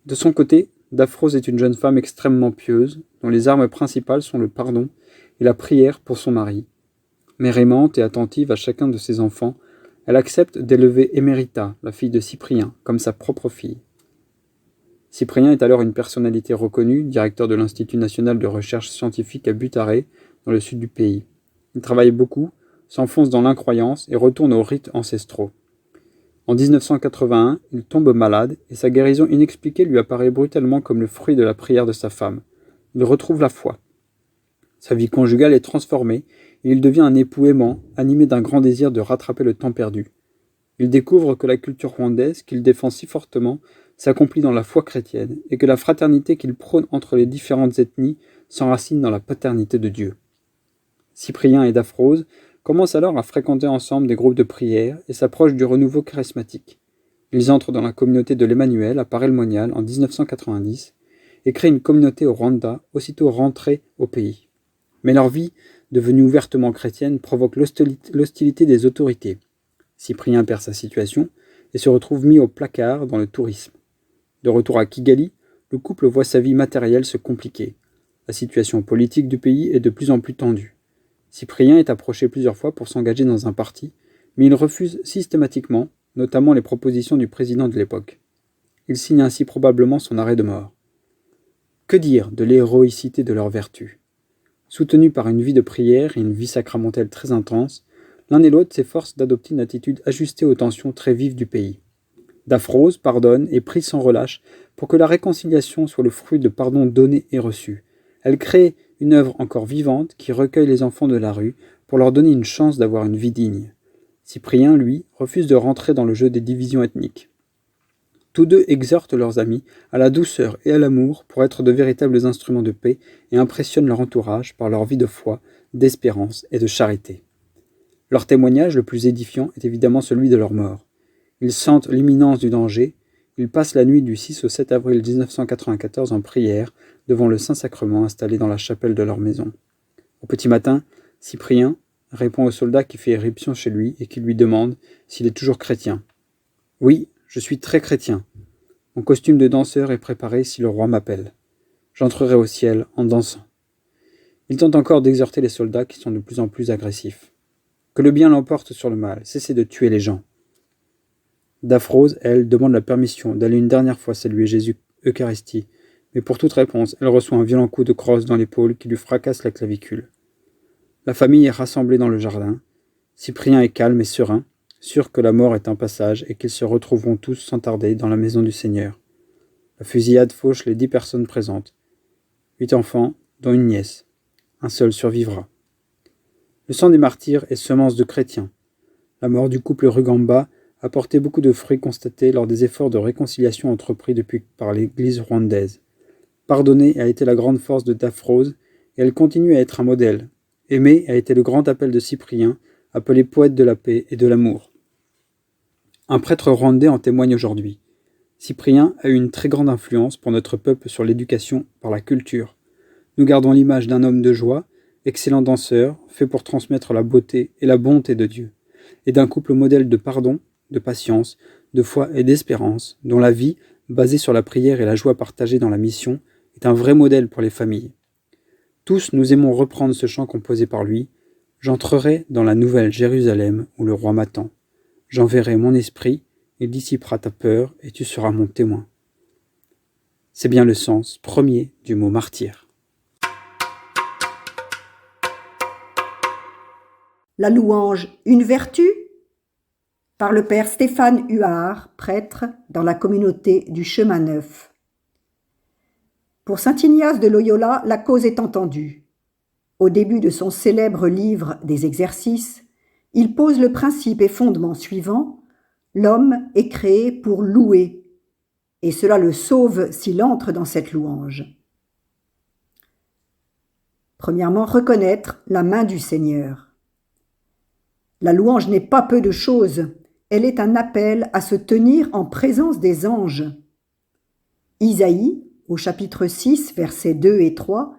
De son côté, Daphrose est une jeune femme extrêmement pieuse, dont les armes principales sont le pardon et la prière pour son mari. Mère aimante et attentive à chacun de ses enfants, elle accepte d'élever Emerita, la fille de Cyprien, comme sa propre fille. Cyprien est alors une personnalité reconnue, directeur de l'Institut national de recherche scientifique à Butare, dans le sud du pays. Il travaille beaucoup, s'enfonce dans l'incroyance et retourne aux rites ancestraux. En 1981, il tombe malade et sa guérison inexpliquée lui apparaît brutalement comme le fruit de la prière de sa femme. Il retrouve la foi. Sa vie conjugale est transformée et il devient un époux aimant, animé d'un grand désir de rattraper le temps perdu. Il découvre que la culture rwandaise, qu'il défend si fortement, s'accomplit dans la foi chrétienne et que la fraternité qu'il prône entre les différentes ethnies s'enracine dans la paternité de Dieu. Cyprien et Daphrose commencent alors à fréquenter ensemble des groupes de prière et s'approchent du renouveau charismatique. Ils entrent dans la communauté de l'Emmanuel à Paray-le-Monial en 1990 et créent une communauté au Rwanda aussitôt rentrés au pays. Mais leur vie, devenue ouvertement chrétienne, provoque l'hostilité des autorités. Cyprien perd sa situation et se retrouve mis au placard dans le tourisme. De retour à Kigali, le couple voit sa vie matérielle se compliquer. La situation politique du pays est de plus en plus tendue. Cyprien est approché plusieurs fois pour s'engager dans un parti, mais il refuse systématiquement, notamment les propositions du président de l'époque. Il signe ainsi probablement son arrêt de mort. Que dire de l'héroïcité de leurs vertus ? Soutenus par une vie de prière et une vie sacramentelle très intense, L'un et l'autre s'efforcent d'adopter une attitude ajustée aux tensions très vives du pays. Daphrose pardonne et prie sans relâche pour que la réconciliation soit le fruit de pardons donnés et reçus. Elle crée une œuvre encore vivante qui recueille les enfants de la rue pour leur donner une chance d'avoir une vie digne. Cyprien, lui, refuse de rentrer dans le jeu des divisions ethniques. Tous deux exhortent leurs amis à la douceur et à l'amour pour être de véritables instruments de paix et impressionnent leur entourage par leur vie de foi, d'espérance et de charité. Leur témoignage le plus édifiant est évidemment celui de leur mort. Ils sentent l'imminence du danger, ils passent la nuit du 6 au 7 avril 1994 en prière devant le Saint-Sacrement installé dans la chapelle de leur maison. Au petit matin, Cyprien répond au soldat qui fait éruption chez lui et qui lui demande s'il est toujours chrétien. « Oui, je suis très chrétien. Mon costume de danseur est préparé si le roi m'appelle. J'entrerai au ciel en dansant. » Il tente encore d'exhorter les soldats qui sont de plus en plus agressifs. Que le bien l'emporte sur le mal, cessez de tuer les gens. Daphrose, elle, demande la permission d'aller une dernière fois saluer Jésus Eucharistie, mais pour toute réponse, elle reçoit un violent coup de crosse dans l'épaule qui lui fracasse la clavicule. La famille est rassemblée dans le jardin. Cyprien est calme et serein, sûr que la mort est un passage et qu'ils se retrouveront tous sans tarder dans la maison du Seigneur. La fusillade fauche les 10 personnes présentes. 8 enfants, dont une nièce. Un seul survivra. Le sang des martyrs est semence de chrétiens. La mort du couple Rugamba a porté beaucoup de fruits constatés lors des efforts de réconciliation entrepris depuis par l'Église rwandaise. Pardonner a été la grande force de Daphrose et elle continue à être un modèle. Aimer a été le grand appel de Cyprien, appelé poète de la paix et de l'amour. Un prêtre rwandais en témoigne aujourd'hui. Cyprien a eu une très grande influence pour notre peuple sur l'éducation par la culture. Nous gardons l'image d'un homme de joie, excellent danseur, fait pour transmettre la beauté et la bonté de Dieu, et d'un couple modèle de pardon, de patience, de foi et d'espérance, dont la vie, basée sur la prière et la joie partagée dans la mission, est un vrai modèle pour les familles. Tous nous aimons reprendre ce chant composé par lui. J'entrerai dans la nouvelle Jérusalem où le roi m'attend. J'enverrai mon esprit, il dissipera ta peur et tu seras mon témoin. C'est bien le sens premier du mot martyr. La louange, une vertu ? Par le père Stéphane Huard, prêtre dans la communauté du Chemin Neuf. Pour saint Ignace de Loyola, la cause est entendue. Au début de son célèbre livre des exercices, il pose le principe et fondement suivant : l'homme est créé pour louer, et cela le sauve s'il entre dans cette louange. Premièrement, reconnaître la main du Seigneur. La louange n'est pas peu de choses, elle est un appel à se tenir en présence des anges. Isaïe, au chapitre 6, versets 2 et 3,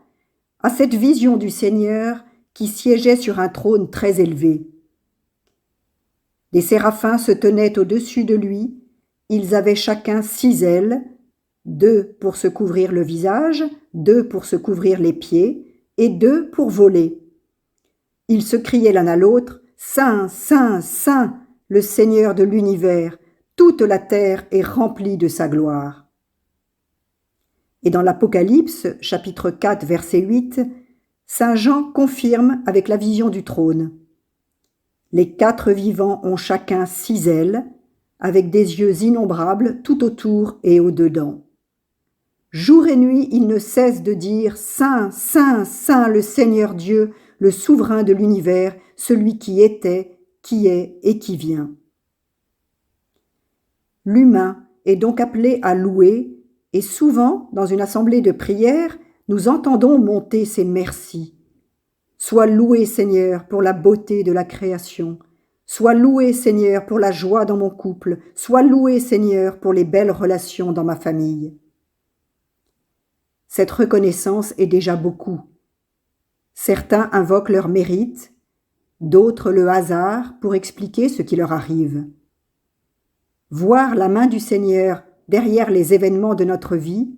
a cette vision du Seigneur qui siégeait sur un trône très élevé. Des séraphins se tenaient au-dessus de lui, ils avaient chacun 6 ailes, 2 pour se couvrir le visage, 2 pour se couvrir les pieds, et 2 pour voler. Ils se criaient l'un à l'autre : « Saint, Saint, Saint, le Seigneur de l'univers, toute la terre est remplie de sa gloire. » Et dans l'Apocalypse, chapitre 4, verset 8, saint Jean confirme avec la vision du trône. Les 4 vivants ont chacun 6 ailes, avec des yeux innombrables tout autour et au-dedans. Jour et nuit, ils ne cessent de dire « Saint, Saint, Saint, le Seigneur Dieu, le souverain de l'univers, celui qui était, qui est et qui vient. » L'humain est donc appelé à louer, et souvent, dans une assemblée de prière, nous entendons monter ces merci. Sois loué, Seigneur, pour la beauté de la création. Sois loué, Seigneur, pour la joie dans mon couple. Sois loué, Seigneur, pour les belles relations dans ma famille. Cette reconnaissance est déjà beaucoup. Certains invoquent leur mérite, d'autres le hasard pour expliquer ce qui leur arrive. Voir la main du Seigneur derrière les événements de notre vie,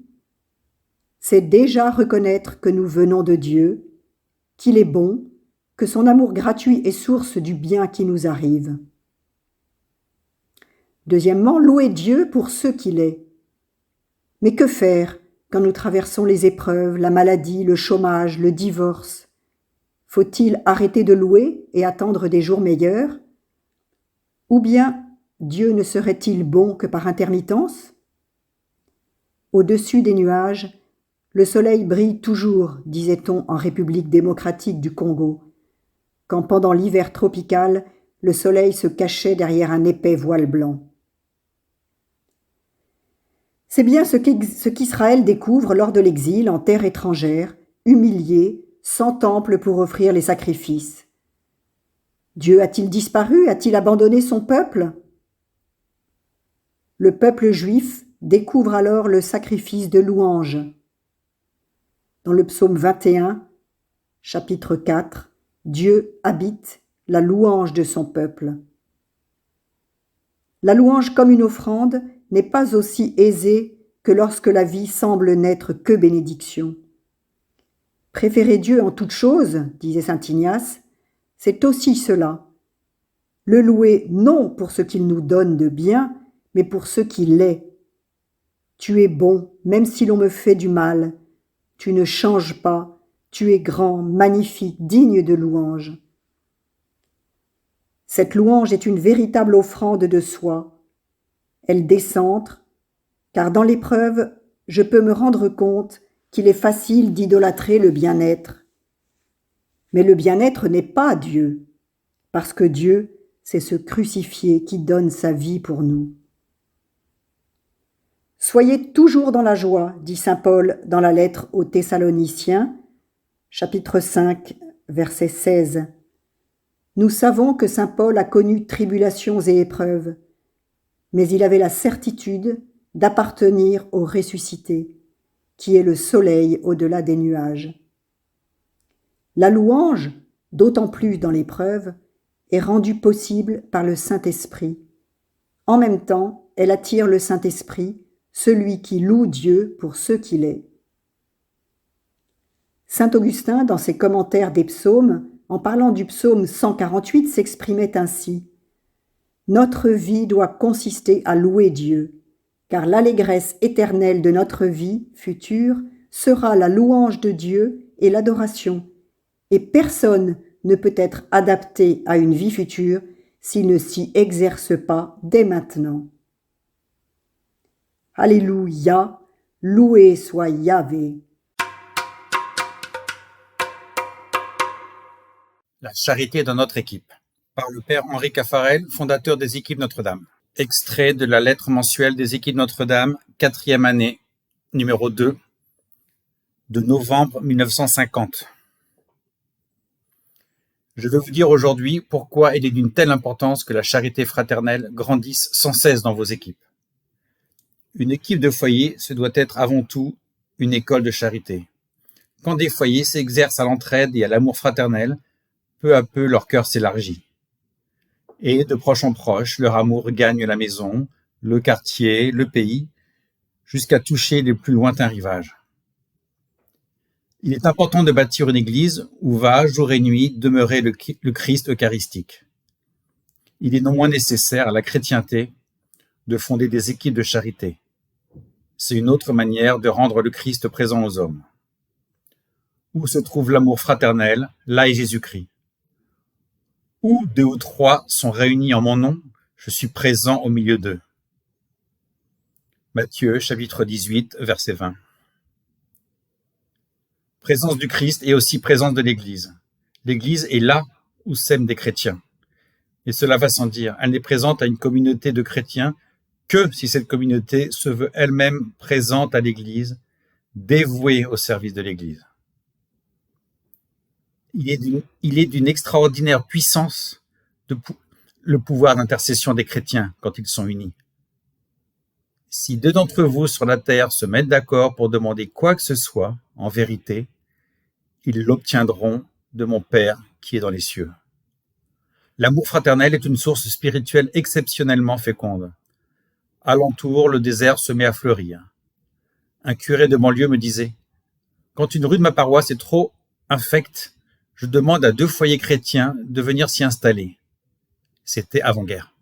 c'est déjà reconnaître que nous venons de Dieu, qu'il est bon, que son amour gratuit est source du bien qui nous arrive. Deuxièmement, louer Dieu pour ce qu'il est. Mais que faire quand nous traversons les épreuves, la maladie, le chômage, le divorce ? Faut-il arrêter de louer et attendre des jours meilleurs? Ou bien Dieu ne serait-il bon que par intermittence? Au-dessus des nuages, le soleil brille toujours, disait-on en République démocratique du Congo, quand pendant l'hiver tropical, le soleil se cachait derrière un épais voile blanc. C'est bien ce qu'Israël découvre lors de l'exil en terre étrangère, humilié, sans temple pour offrir les sacrifices. Dieu a-t-il disparu? A-t-il abandonné son peuple? Le peuple juif découvre alors le sacrifice de louange. Dans le psaume 21, chapitre 4, Dieu habite la louange de son peuple. La louange comme une offrande n'est pas aussi aisée que lorsque la vie semble n'être que bénédiction. Préférer Dieu en toute chose, disait saint Ignace, c'est aussi cela. Le louer non pour ce qu'il nous donne de bien, mais pour ce qu'il est. Tu es bon, même si l'on me fait du mal. Tu ne changes pas. Tu es grand, magnifique, digne de louange. Cette louange est une véritable offrande de soi. Elle décentre, car dans l'épreuve, je peux me rendre compte qu'il est facile d'idolâtrer le bien-être. Mais le bien-être n'est pas Dieu, parce que Dieu, c'est ce crucifié qui donne sa vie pour nous. Soyez toujours dans la joie, dit saint Paul dans la lettre aux Thessaloniciens, chapitre 5, verset 16. Nous savons que saint Paul a connu tribulations et épreuves, mais il avait la certitude d'appartenir au ressuscité, qui est le soleil au-delà des nuages. La louange, d'autant plus dans l'épreuve, est rendue possible par le Saint-Esprit. En même temps, elle attire le Saint-Esprit, celui qui loue Dieu pour ce qu'il est. Saint Augustin, dans ses commentaires des psaumes, en parlant du psaume 148, s'exprimait ainsi : « Notre vie doit consister à louer Dieu, car l'allégresse éternelle de notre vie future sera la louange de Dieu et l'adoration, et personne ne peut être adapté à une vie future s'il ne s'y exerce pas dès maintenant. » Alléluia, loué soit Yahvé. La charité dans notre équipe, par le père Henri Caffarel, fondateur des équipes Notre-Dame. Extrait de la lettre mensuelle des équipes Notre-Dame, 4e année, numéro 2, de novembre 1950. Je veux vous dire aujourd'hui pourquoi il est d'une telle importance que la charité fraternelle grandisse sans cesse dans vos équipes. Une équipe de foyer, ce doit être avant tout une école de charité. Quand des foyers s'exercent à l'entraide et à l'amour fraternel, peu à peu leur cœur s'élargit. Et de proche en proche, leur amour gagne la maison, le quartier, le pays, jusqu'à toucher les plus lointains rivages. Il est important de bâtir une église où va, jour et nuit, demeurer le Christ eucharistique. Il est non moins nécessaire à la chrétienté de fonder des équipes de charité. C'est une autre manière de rendre le Christ présent aux hommes. Où se trouve l'amour fraternel, là est Jésus-Christ. Où 2 ou 3 sont réunis en mon nom, je suis présent au milieu d'eux. Matthieu, chapitre 18, verset 20. Présence du Christ et aussi présence de l'Église. L'Église est là où s'aiment des chrétiens. Et cela va sans dire, elle n'est présente à une communauté de chrétiens que si cette communauté se veut elle-même présente à l'Église, dévouée au service de l'Église. Il est d'une extraordinaire puissance le pouvoir d'intercession des chrétiens quand ils sont unis. Si 2 d'entre vous sur la terre se mettent d'accord pour demander quoi que ce soit, en vérité, ils l'obtiendront de mon Père qui est dans les cieux. L'amour fraternel est une source spirituelle exceptionnellement féconde. Alentour, le désert se met à fleurir. Un curé de banlieue me disait « Quand une rue de ma paroisse est trop infecte, je demande à 2 foyers chrétiens de venir s'y installer. » C'était avant-guerre.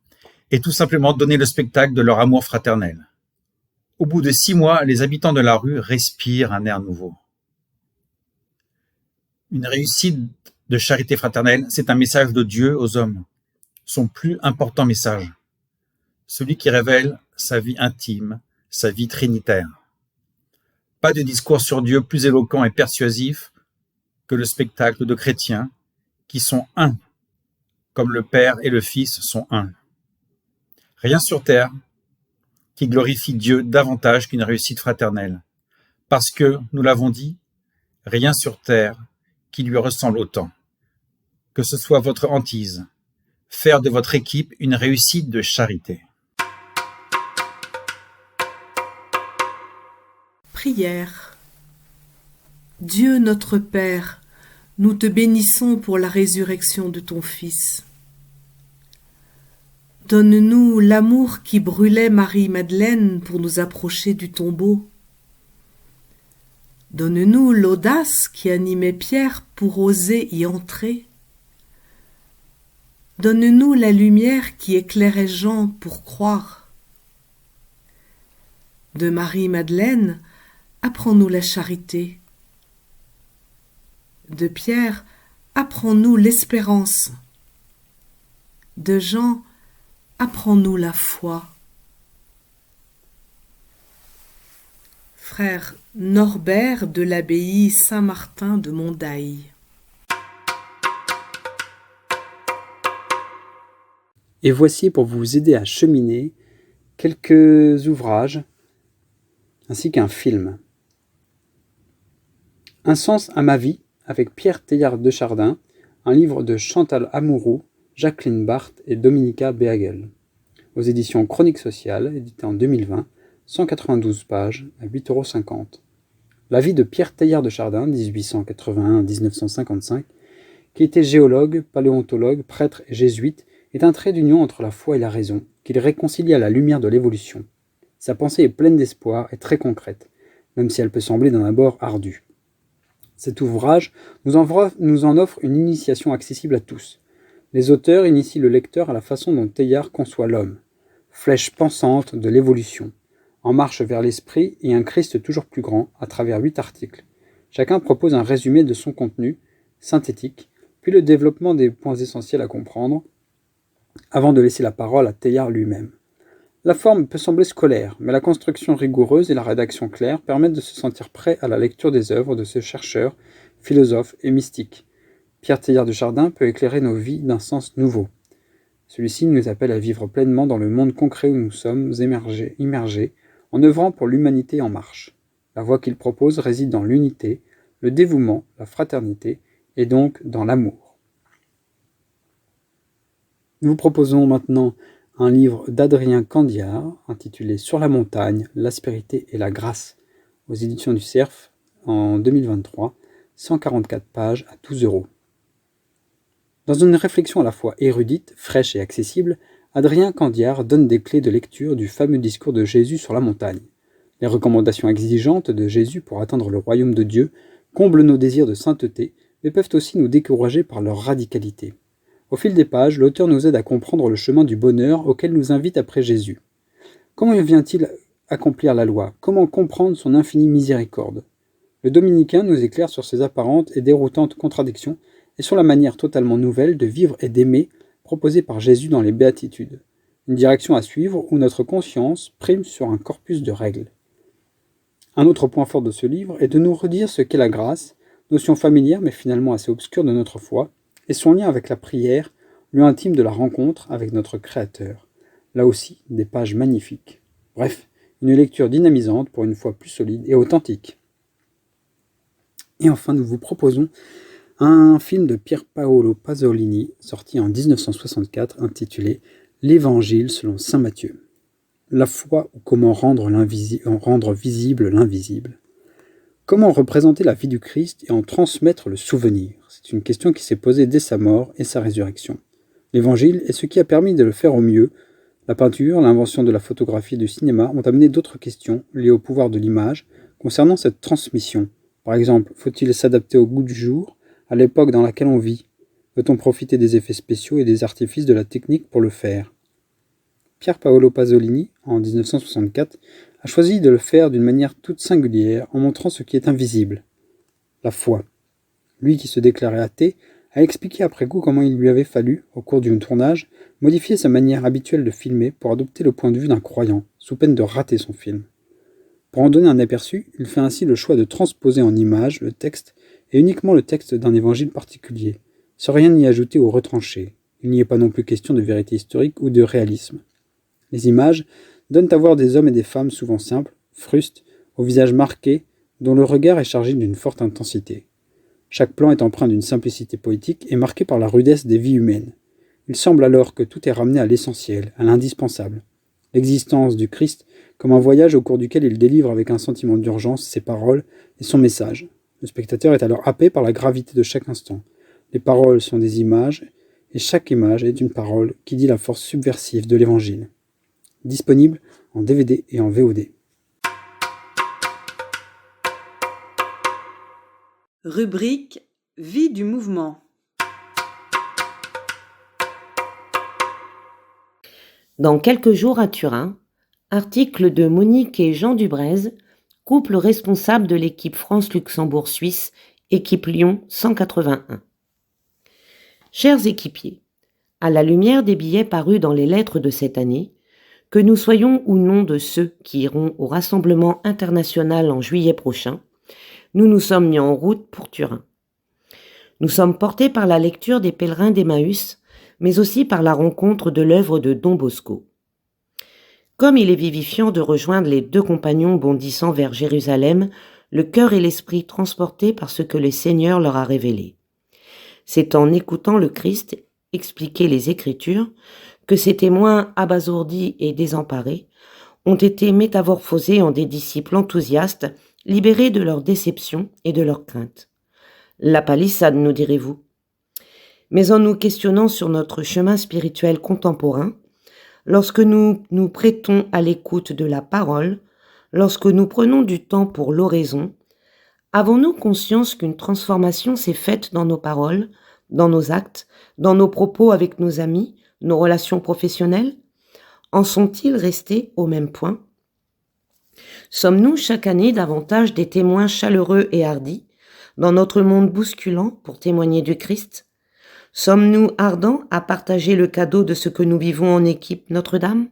Et tout simplement donner le spectacle de leur amour fraternel. Au bout de 6 mois, les habitants de la rue respirent un air nouveau. Une réussite de charité fraternelle, c'est un message de Dieu aux hommes, son plus important message, celui qui révèle sa vie intime, sa vie trinitaire. Pas de discours sur Dieu plus éloquent et persuasif que le spectacle de chrétiens qui sont un, comme le Père et le Fils sont un. Rien sur terre qui glorifie Dieu davantage qu'une réussite fraternelle, parce que, nous l'avons dit, rien sur terre qui lui ressemble autant. Que ce soit votre hantise, faire de votre équipe une réussite de charité. Prière. Dieu notre Père, nous te bénissons pour la résurrection de ton Fils. Donne-nous l'amour qui brûlait Marie-Madeleine pour nous approcher du tombeau. Donne-nous l'audace qui animait Pierre pour oser y entrer. Donne-nous la lumière qui éclairait Jean pour croire. De Marie-Madeleine, apprends-nous la charité. De Pierre, apprends-nous l'espérance. De Jean, apprends-nous la foi. Frère Norbert de l'abbaye Saint-Martin de Mondaille. Et voici, pour vous aider à cheminer, quelques ouvrages ainsi qu'un film. Un sens à ma vie, avec Pierre Teilhard de Chardin, un livre de Chantal Amouroux, Jacqueline Barthes et Dominica Beagel, aux éditions Chronique Sociale, édité en 2020, 192 pages à 8,50 €. La vie de Pierre Teilhard de Chardin, 1881-1955, qui était géologue, paléontologue, prêtre et jésuite, est un trait d'union entre la foi et la raison, qu'il réconcilie à la lumière de l'évolution. Sa pensée est pleine d'espoir et très concrète, même si elle peut sembler d'un abord ardue. Cet ouvrage nous en offre une initiation accessible à tous. Les auteurs initient le lecteur à la façon dont Teilhard conçoit l'homme, flèche pensante de l'évolution, en marche vers l'esprit et un Christ toujours plus grand à travers 8 articles. Chacun propose un résumé de son contenu, synthétique, puis le développement des points essentiels à comprendre, avant de laisser la parole à Teilhard lui-même. La forme peut sembler scolaire, mais la construction rigoureuse et la rédaction claire permettent de se sentir prêt à la lecture des œuvres de ce chercheur, philosophe et mystique. Pierre Teilhard de Chardin peut éclairer nos vies d'un sens nouveau. Celui-ci nous appelle à vivre pleinement dans le monde concret où nous sommes immergés, en œuvrant pour l'humanité en marche. La voie qu'il propose réside dans l'unité, le dévouement, la fraternité, et donc dans l'amour. Nous vous proposons maintenant un livre d'Adrien Candiard, intitulé « Sur la montagne, l'aspérité et la grâce », aux éditions du Cerf, en 2023, 144 pages à 12 €. Dans une réflexion à la fois érudite, fraîche et accessible, Adrien Candiard donne des clés de lecture du fameux discours de Jésus sur la montagne. Les recommandations exigeantes de Jésus pour atteindre le royaume de Dieu comblent nos désirs de sainteté, mais peuvent aussi nous décourager par leur radicalité. Au fil des pages, l'auteur nous aide à comprendre le chemin du bonheur auquel nous invite après Jésus. Comment vient-il accomplir la loi? Comment comprendre son infinie miséricorde? Le dominicain nous éclaire sur ses apparentes et déroutantes contradictions et sur la manière totalement nouvelle de vivre et d'aimer proposée par Jésus dans les béatitudes. Une direction à suivre où notre conscience prime sur un corpus de règles. Un autre point fort de ce livre est de nous redire ce qu'est la grâce, notion familière mais finalement assez obscure de notre foi, et son lien avec la prière, lieu intime de la rencontre avec notre Créateur. Là aussi, des pages magnifiques. Bref, une lecture dynamisante pour une foi plus solide et authentique. Et enfin, nous vous proposons un film de Pier Paolo Pasolini, sorti en 1964, intitulé « L'Évangile selon saint Matthieu ». La foi ou comment rendre visible l'invisible. Comment représenter la vie du Christ et en transmettre le souvenir? C'est une question qui s'est posée dès sa mort et sa résurrection. L'Évangile est ce qui a permis de le faire au mieux. La peinture, l'invention de la photographie et du cinéma ont amené d'autres questions liées au pouvoir de l'image concernant cette transmission. Par exemple, faut-il s'adapter au goût du jour, à l'époque dans laquelle on vit? Peut-on profiter des effets spéciaux et des artifices de la technique pour le faire? Pier Paolo Pasolini, en 1964, a choisi de le faire d'une manière toute singulière en montrant ce qui est invisible. La foi. Lui qui se déclarait athée a expliqué après coup comment il lui avait fallu, au cours d'un tournage, modifier sa manière habituelle de filmer pour adopter le point de vue d'un croyant, sous peine de rater son film. Pour en donner un aperçu, il fait ainsi le choix de transposer en images le texte, et uniquement le texte d'un évangile particulier, sans rien y ajouter ou retrancher. Il n'y est pas non plus question de vérité historique ou de réalisme. Les images donnent à voir des hommes et des femmes souvent simples, frustes, au visage marqué, dont le regard est chargé d'une forte intensité. Chaque plan est empreint d'une simplicité poétique et marqué par la rudesse des vies humaines. Il semble alors que tout est ramené à l'essentiel, à l'indispensable. L'existence du Christ comme un voyage au cours duquel il délivre avec un sentiment d'urgence ses paroles et son message. Le spectateur est alors happé par la gravité de chaque instant. Les paroles sont des images, et chaque image est une parole qui dit la force subversive de l'Évangile. Disponible en DVD et en VOD. Rubrique Vie du mouvement. Dans quelques jours à Turin, article de Monique et Jean Dubrez, couple responsable de l'équipe France-Luxembourg-Suisse, équipe Lyon 181. Chers équipiers, à la lumière des billets parus dans les lettres de cette année, que nous soyons ou non de ceux qui iront au rassemblement international en juillet prochain, nous nous sommes mis en route pour Turin. Nous sommes portés par la lecture des pèlerins d'Emmaüs, mais aussi par la rencontre de l'œuvre de Don Bosco. Comme il est vivifiant de rejoindre les deux compagnons bondissant vers Jérusalem, le cœur et l'esprit transportés par ce que le Seigneur leur a révélé. C'est en écoutant le Christ expliquer les Écritures que ces témoins abasourdis et désemparés ont été métamorphosés en des disciples enthousiastes, libérés de leur déception et de leur crainte. La palissade, nous direz-vous. Mais en nous questionnant sur notre chemin spirituel contemporain, lorsque nous nous prêtons à l'écoute de la parole, lorsque nous prenons du temps pour l'oraison, avons-nous conscience qu'une transformation s'est faite dans nos paroles, dans nos actes, dans nos propos avec nos amis, nos relations professionnelles? En sont-ils restés au même point? Sommes-nous chaque année davantage des témoins chaleureux et hardis, dans notre monde bousculant pour témoigner du Christ? Sommes-nous ardents à partager le cadeau de ce que nous vivons en équipe Notre-Dame?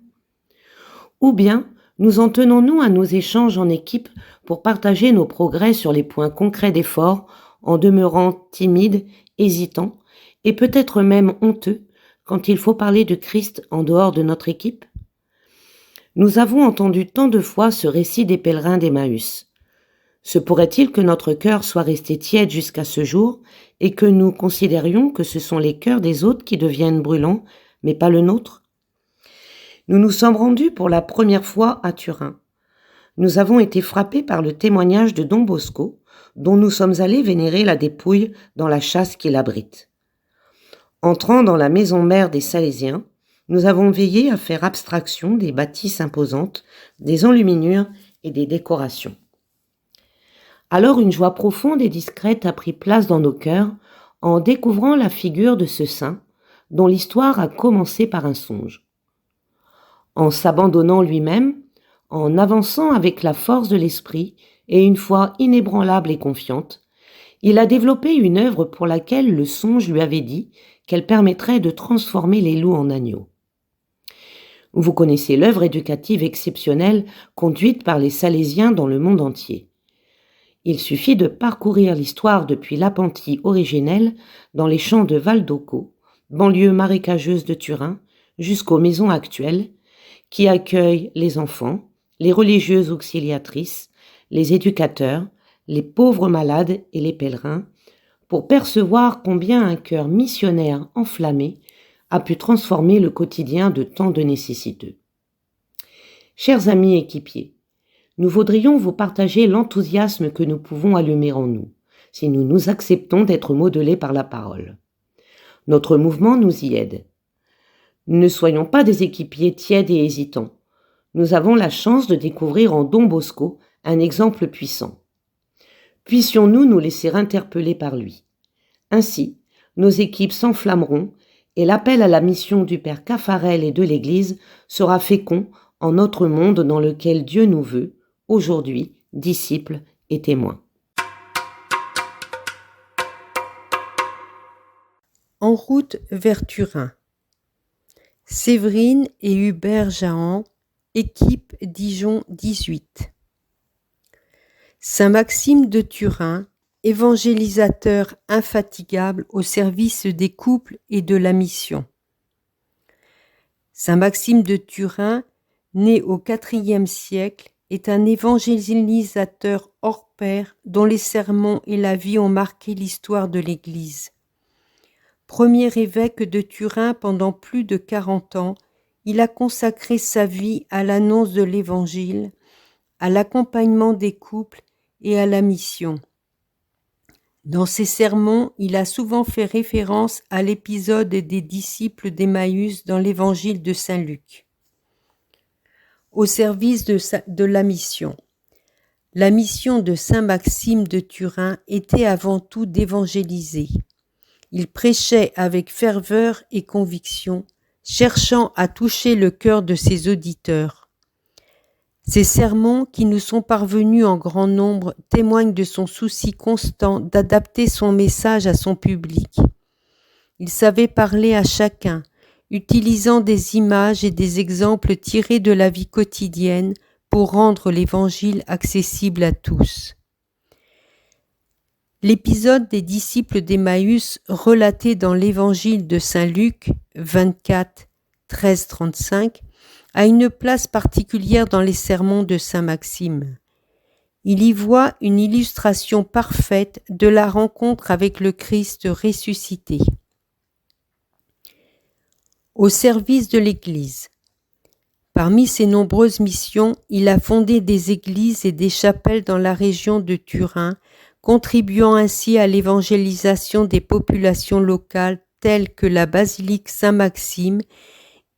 Ou bien nous en tenons-nous à nos échanges en équipe pour partager nos progrès sur les points concrets d'effort en demeurant timides, hésitants et peut-être même honteux quand il faut parler de Christ en dehors de notre équipe? Nous avons entendu tant de fois ce récit des pèlerins d'Emmaüs. Se pourrait-il que notre cœur soit resté tiède jusqu'à ce jour et que nous considérions que ce sont les cœurs des autres qui deviennent brûlants, mais pas le nôtre? Nous nous sommes rendus pour la première fois à Turin. Nous avons été frappés par le témoignage de Don Bosco, dont nous sommes allés vénérer la dépouille dans la châsse qu'il abrite. Entrant dans la maison mère des Salésiens, nous avons veillé à faire abstraction des bâtisses imposantes, des enluminures et des décorations. Alors une joie profonde et discrète a pris place dans nos cœurs en découvrant la figure de ce saint dont l'histoire a commencé par un songe. En s'abandonnant lui-même, en avançant avec la force de l'esprit et une foi inébranlable et confiante, il a développé une œuvre pour laquelle le songe lui avait dit qu'elle permettrait de transformer les loups en agneaux. Vous connaissez l'œuvre éducative exceptionnelle conduite par les Salésiens dans le monde entier. Il suffit de parcourir l'histoire depuis l'Appentis originelle dans les champs de Valdocco, banlieue marécageuse de Turin, jusqu'aux maisons actuelles, qui accueillent les enfants, les religieuses auxiliatrices, les éducateurs, les pauvres malades et les pèlerins, pour percevoir combien un cœur missionnaire enflammé a pu transformer le quotidien de tant de nécessiteux. Chers amis équipiers, nous voudrions vous partager l'enthousiasme que nous pouvons allumer en nous, si nous nous acceptons d'être modelés par la parole. Notre mouvement nous y aide. Ne soyons pas des équipiers tièdes et hésitants. Nous avons la chance de découvrir en Don Bosco un exemple puissant. Puissions-nous nous laisser interpeller par lui. Ainsi, nos équipes s'enflammeront et l'appel à la mission du Père Caffarel et de l'Église sera fécond en notre monde dans lequel Dieu nous veut, aujourd'hui, disciples et témoins. En route vers Turin. Séverine et Hubert Jahan, équipe Dijon 18. Saint Maxime de Turin, évangélisateur infatigable au service des couples et de la mission. Saint Maxime de Turin, né au IVe siècle, est un évangélisateur hors pair dont les sermons et la vie ont marqué l'histoire de l'Église. Premier évêque de Turin pendant plus de 40 ans, il a consacré sa vie à l'annonce de l'Évangile, à l'accompagnement des couples et à la mission. Dans ses sermons, il a souvent fait référence à l'épisode des disciples d'Emmaüs dans l'Évangile de Saint Luc. Au service de la mission. La mission de Saint Maxime de Turin était avant tout d'évangéliser. Il prêchait avec ferveur et conviction, cherchant à toucher le cœur de ses auditeurs. Ces sermons, qui nous sont parvenus en grand nombre, témoignent de son souci constant d'adapter son message à son public. Il savait parler à chacun, utilisant des images et des exemples tirés de la vie quotidienne pour rendre l'Évangile accessible à tous. L'épisode des disciples d'Emmaüs relaté dans l'Évangile de Saint Luc 24, 13-35 a une place particulière dans les sermons de Saint Maxime. Il y voit une illustration parfaite de la rencontre avec le Christ ressuscité. Au service de l'Église. Parmi ses nombreuses missions, il a fondé des églises et des chapelles dans la région de Turin, contribuant ainsi à l'évangélisation des populations locales telles que la basilique Saint-Maxime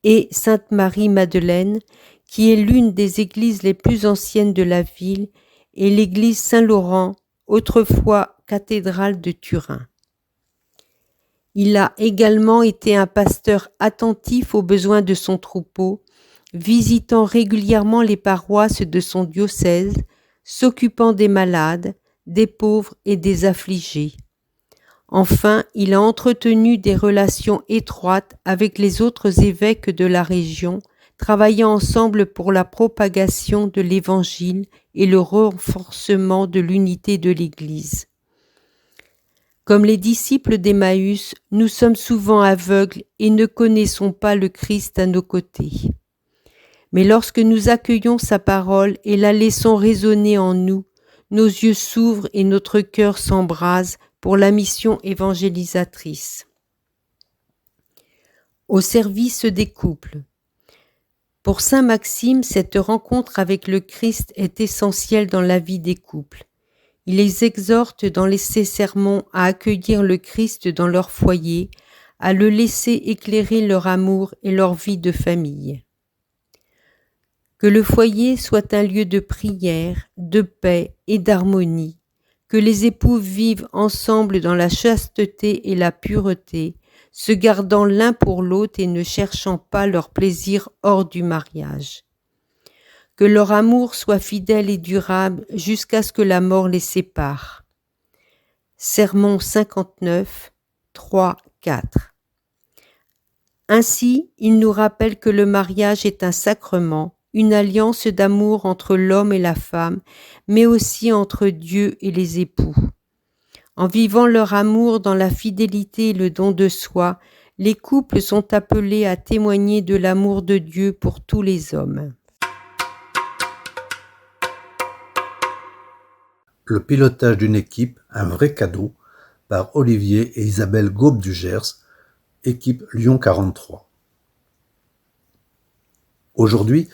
et Sainte-Marie-Madeleine, qui est l'une des églises les plus anciennes de la ville, et l'église Saint-Laurent, autrefois cathédrale de Turin. Il a également été un pasteur attentif aux besoins de son troupeau, visitant régulièrement les paroisses de son diocèse, s'occupant des malades, des pauvres et des affligés. Enfin, il a entretenu des relations étroites avec les autres évêques de la région, travaillant ensemble pour la propagation de l'Évangile et le renforcement de l'unité de l'Église. Comme les disciples d'Emmaüs, nous sommes souvent aveugles et ne connaissons pas le Christ à nos côtés. Mais lorsque nous accueillons sa parole et la laissons résonner en nous, nos yeux s'ouvrent et notre cœur s'embrase pour la mission évangélisatrice. Au service des couples. Pour saint Maxime, cette rencontre avec le Christ est essentielle dans la vie des couples. Il les exhorte dans ses sermons à accueillir le Christ dans leur foyer, à le laisser éclairer leur amour et leur vie de famille. Que le foyer soit un lieu de prière, de paix et d'harmonie, que les époux vivent ensemble dans la chasteté et la pureté, se gardant l'un pour l'autre et ne cherchant pas leur plaisir hors du mariage. Que leur amour soit fidèle et durable jusqu'à ce que la mort les sépare. Sermon 59, 3, 4. Ainsi, il nous rappelle que le mariage est un sacrement, une alliance d'amour entre l'homme et la femme, mais aussi entre Dieu et les époux. En vivant leur amour dans la fidélité et le don de soi, les couples sont appelés à témoigner de l'amour de Dieu pour tous les hommes. Le pilotage d'une équipe, un vrai cadeau, par Olivier et Isabelle Gaube du Gers, équipe Lyon 43. Aujourd'hui,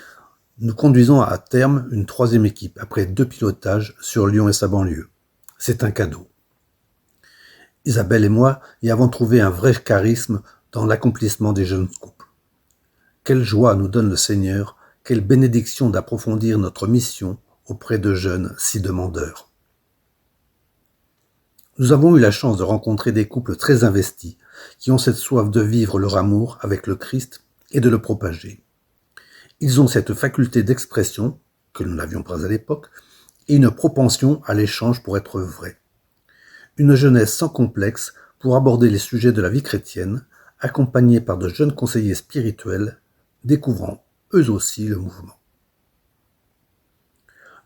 nous conduisons à terme une troisième équipe, après 2 pilotages sur Lyon et sa banlieue. C'est un cadeau. Isabelle et moi y avons trouvé un vrai charisme dans l'accomplissement des jeunes couples. Quelle joie nous donne le Seigneur, quelle bénédiction d'approfondir notre mission auprès de jeunes si demandeurs. Nous avons eu la chance de rencontrer des couples très investis, qui ont cette soif de vivre leur amour avec le Christ et de le propager. Ils ont cette faculté d'expression, que nous n'avions pas à l'époque, et une propension à l'échange pour être vrais. Une jeunesse sans complexe pour aborder les sujets de la vie chrétienne, accompagnés par de jeunes conseillers spirituels, découvrant eux aussi le mouvement.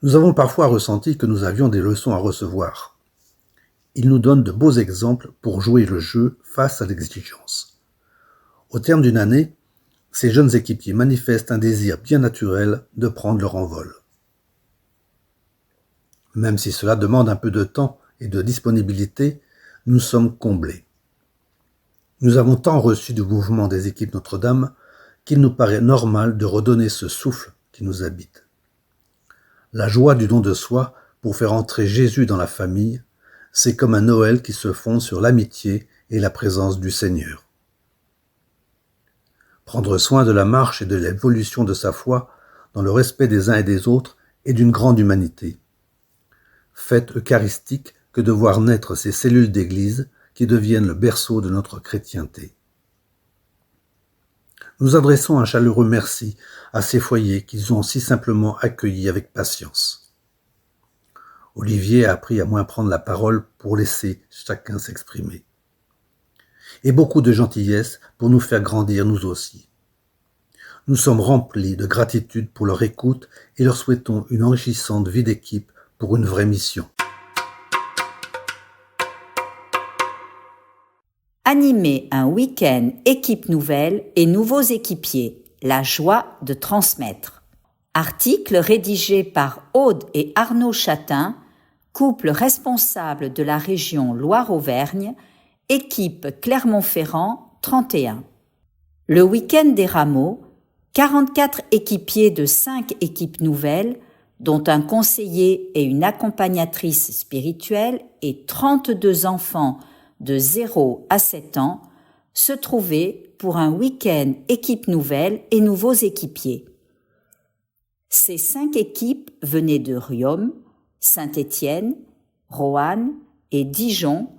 Nous avons parfois ressenti que nous avions des leçons à recevoir. Ils nous donnent de beaux exemples pour jouer le jeu face à l'exigence. Au terme d'une année, ces jeunes équipiers manifestent un désir bien naturel de prendre leur envol. Même si cela demande un peu de temps et de disponibilité, nous sommes comblés. Nous avons tant reçu du mouvement des équipes Notre-Dame qu'il nous paraît normal de redonner ce souffle qui nous habite. La joie du don de soi pour faire entrer Jésus dans la famille, c'est comme un Noël qui se fonde sur l'amitié et la présence du Seigneur. Prendre soin de la marche et de l'évolution de sa foi dans le respect des uns et des autres est d'une grande humanité. Fête eucharistique que de voir naître ces cellules d'église qui deviennent le berceau de notre chrétienté. Nous adressons un chaleureux merci à ces foyers qu'ils ont si simplement accueillis avec patience. Olivier a appris à moins prendre la parole pour laisser chacun s'exprimer. Et beaucoup de gentillesse pour nous faire grandir nous aussi. Nous sommes remplis de gratitude pour leur écoute et leur souhaitons une enrichissante vie d'équipe pour une vraie mission. Animer un week-end équipe nouvelle et nouveaux équipiers, la joie de transmettre. Article rédigé par Aude et Arnaud Chatin, couple responsable de la région Loire-Auvergne, équipe Clermont-Ferrand 31. Le week-end des rameaux, 44 équipiers de 5 équipes nouvelles, dont un conseiller et une accompagnatrice spirituelle et 32 enfants de 0 à 7 ans, se trouvaient pour un week-end équipe nouvelle et nouveaux équipiers. Ces 5 équipes venaient de Riom, Saint-Étienne, Roanne et Dijon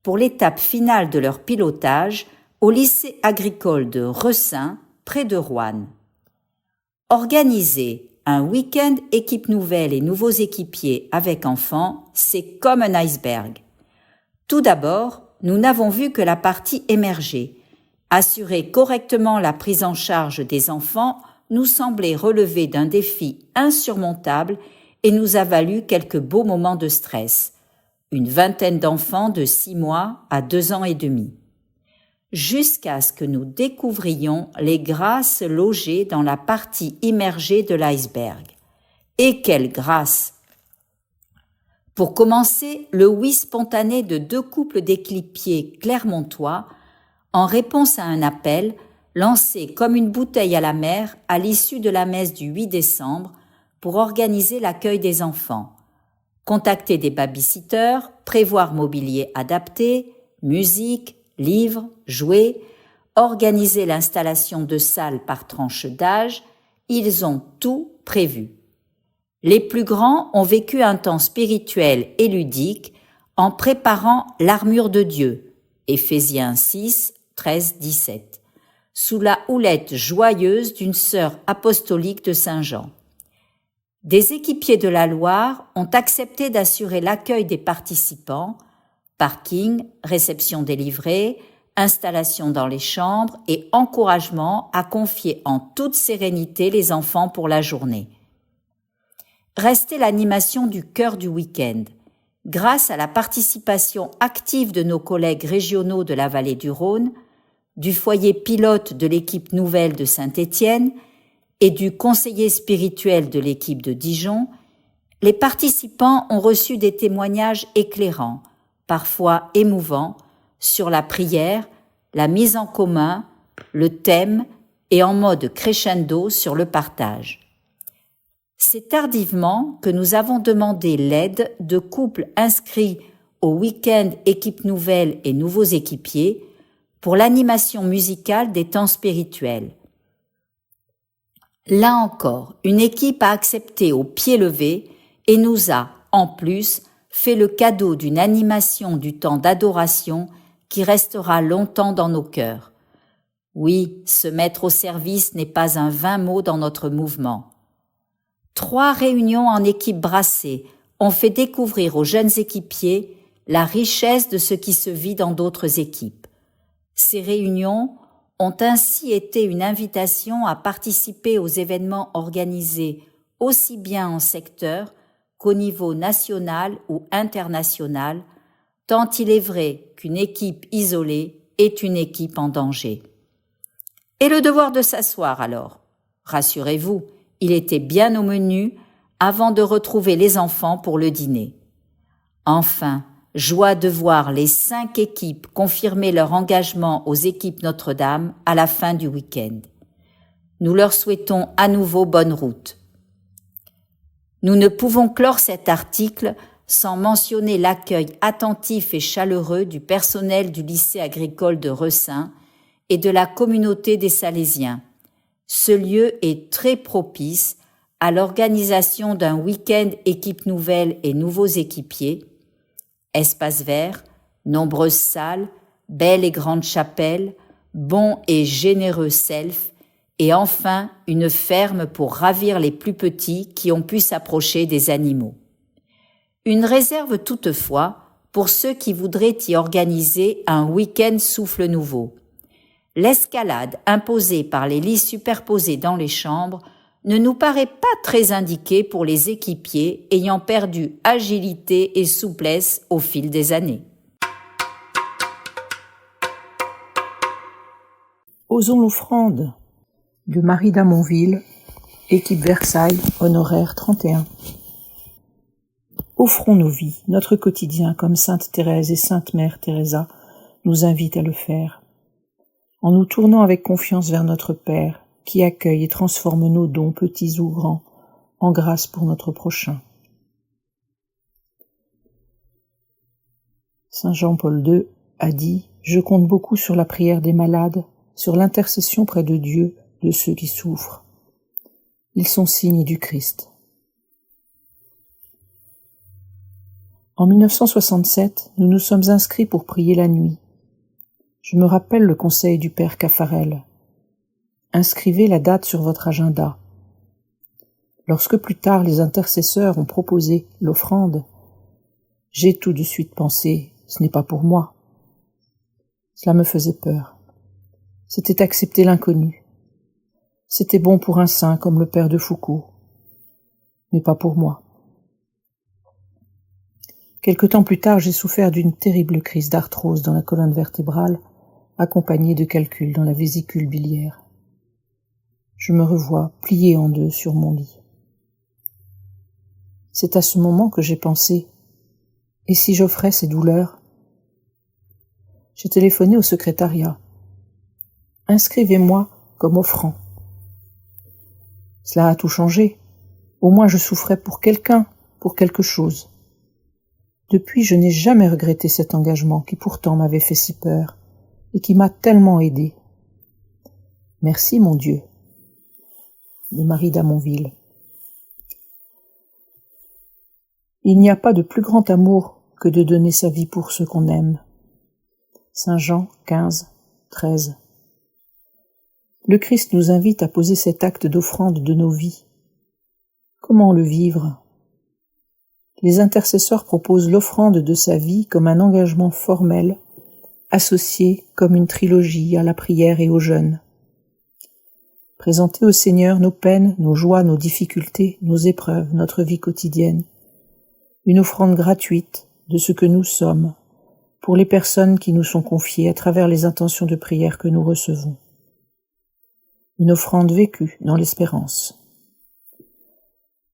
pour l'étape finale de leur pilotage au lycée agricole de Ressin, près de Roanne. Organiser un week-end équipe nouvelle et nouveaux équipiers avec enfants, c'est comme un iceberg. Tout d'abord, nous n'avons vu que la partie émergée. Assurer correctement la prise en charge des enfants nous semblait relever d'un défi insurmontable et nous a valu quelques beaux moments de stress. Une vingtaine d'enfants de 6 mois à 2 ans et demi. Jusqu'à ce que nous découvrions les grâces logées dans la partie immergée de l'iceberg. Et quelle grâce! Pour commencer, le oui spontané de 2 couples d'équipiers clermontois en réponse à un appel lancé comme une bouteille à la mer à l'issue de la messe du 8 décembre pour organiser l'accueil des enfants. Contacter des babysitters, prévoir mobilier adapté, musique, livres, jouets, organiser l'installation de salles par tranche d'âge, ils ont tout prévu. Les plus grands ont vécu un temps spirituel et ludique en préparant l'armure de Dieu, Éphésiens 6, 13, 17, sous la houlette joyeuse d'une sœur apostolique de Saint-Jean. Des équipiers de la Loire ont accepté d'assurer l'accueil des participants, parking, réception des livrets, installation dans les chambres et encouragement à confier en toute sérénité les enfants pour la journée. Restait l'animation du cœur du week-end. Grâce à la participation active de nos collègues régionaux de la vallée du Rhône, du foyer pilote de l'équipe nouvelle de Saint-Étienne et du conseiller spirituel de l'équipe de Dijon, les participants ont reçu des témoignages éclairants, parfois émouvants, sur la prière, la mise en commun, le thème et en mode crescendo sur le partage. C'est tardivement que nous avons demandé l'aide de couples inscrits au week-end équipe nouvelle et nouveaux équipiers pour l'animation musicale des temps spirituels. Là encore, une équipe a accepté au pied levé et nous a, en plus, fait le cadeau d'une animation du temps d'adoration qui restera longtemps dans nos cœurs. Oui, se mettre au service n'est pas un vain mot dans notre mouvement. 3 réunions en équipe brassée ont fait découvrir aux jeunes équipiers la richesse de ce qui se vit dans d'autres équipes. Ces réunions ont ainsi été une invitation à participer aux événements organisés aussi bien en secteur qu'au niveau national ou international, tant il est vrai qu'une équipe isolée est une équipe en danger. Et le devoir de s'asseoir alors? Rassurez-vous, il était bien au menu avant de retrouver les enfants pour le dîner. Enfin, joie de voir les 5 équipes confirmer leur engagement aux équipes Notre-Dame à la fin du week-end. Nous leur souhaitons à nouveau bonne route. Nous ne pouvons clore cet article sans mentionner l'accueil attentif et chaleureux du personnel du lycée agricole de Ressin et de la communauté des Salésiens. Ce lieu est très propice à l'organisation d'un week-end équipe nouvelle et nouveaux équipiers, espace vert, nombreuses salles, belles et grandes chapelles, bons et généreux selfs, et enfin une ferme pour ravir les plus petits qui ont pu s'approcher des animaux. Une réserve toutefois pour ceux qui voudraient y organiser un week-end souffle nouveau. L'escalade imposée par les lits superposés dans les chambres ne nous paraît pas très indiquée pour les équipiers ayant perdu agilité et souplesse au fil des années. Osons l'offrande de Marie d'Amonville, équipe Versailles, honoraire 31. Offrons nos vies, notre quotidien, comme Sainte Thérèse et Sainte Mère Teresa nous invitent à le faire, en nous tournant avec confiance vers notre Père, qui accueille et transforme nos dons, petits ou grands, en grâce pour notre prochain. Saint Jean-Paul II a dit « Je compte beaucoup sur la prière des malades, sur l'intercession près de Dieu de ceux qui souffrent. Ils sont signes du Christ. » En 1967, nous nous sommes inscrits pour prier la nuit. Je me rappelle le conseil du Père Caffarel. Inscrivez la date sur votre agenda. Lorsque plus tard les intercesseurs ont proposé l'offrande, j'ai tout de suite pensé, ce n'est pas pour moi. Cela me faisait peur. C'était accepter l'inconnu. C'était bon pour un saint comme le père de Foucault, mais pas pour moi. Quelque temps plus tard, j'ai souffert d'une terrible crise d'arthrose dans la colonne vertébrale, accompagnée de calculs dans la vésicule biliaire. Je me revois plié en deux sur mon lit. C'est à ce moment que j'ai pensé, et si j'offrais ces douleurs? J'ai téléphoné au secrétariat. Inscrivez-moi comme offrant. Cela a tout changé. Au moins je souffrais pour quelqu'un, pour quelque chose. Depuis, je n'ai jamais regretté cet engagement qui pourtant m'avait fait si peur et qui m'a tellement aidé. Merci, mon Dieu. De Marie d'Amonville. Il n'y a pas de plus grand amour que de donner sa vie pour ceux qu'on aime. Saint Jean 15, 13. Le Christ nous invite à poser cet acte d'offrande de nos vies. Comment le vivre? Les intercesseurs proposent l'offrande de sa vie comme un engagement formel, associé comme une trilogie à la prière et au jeûne. Présenter au Seigneur nos peines, nos joies, nos difficultés, nos épreuves, notre vie quotidienne. Une offrande gratuite de ce que nous sommes, pour les personnes qui nous sont confiées à travers les intentions de prière que nous recevons. Une offrande vécue dans l'espérance.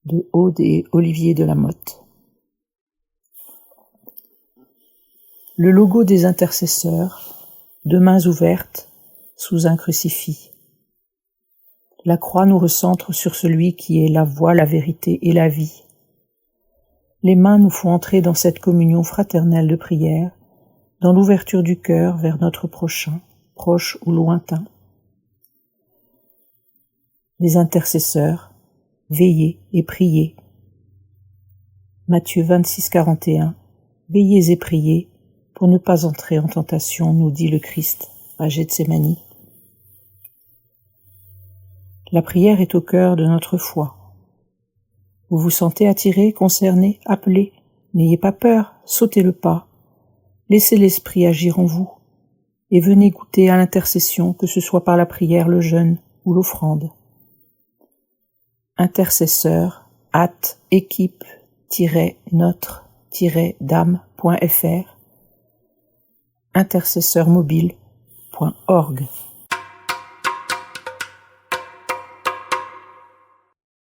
De Aude et Olivier de la Motte. Le logo des intercesseurs, deux mains ouvertes sous un crucifix. La croix nous recentre sur celui qui est la voie, la vérité et la vie. Les mains nous font entrer dans cette communion fraternelle de prière, dans l'ouverture du cœur vers notre prochain, proche ou lointain. Les intercesseurs, veillez et priez. Matthieu 26, 41. Veillez et priez pour ne pas entrer en tentation, nous dit le Christ à Gethsémani. La prière est au cœur de notre foi. Vous vous sentez attiré, concerné, appelé? N'ayez pas peur, sautez le pas, Laissez l'Esprit agir en vous et venez goûter à l'intercession, que ce soit par la prière, le jeûne ou l'offrande. Intercesseur @équipe-notre-dame.fr intercesseurmobile.org.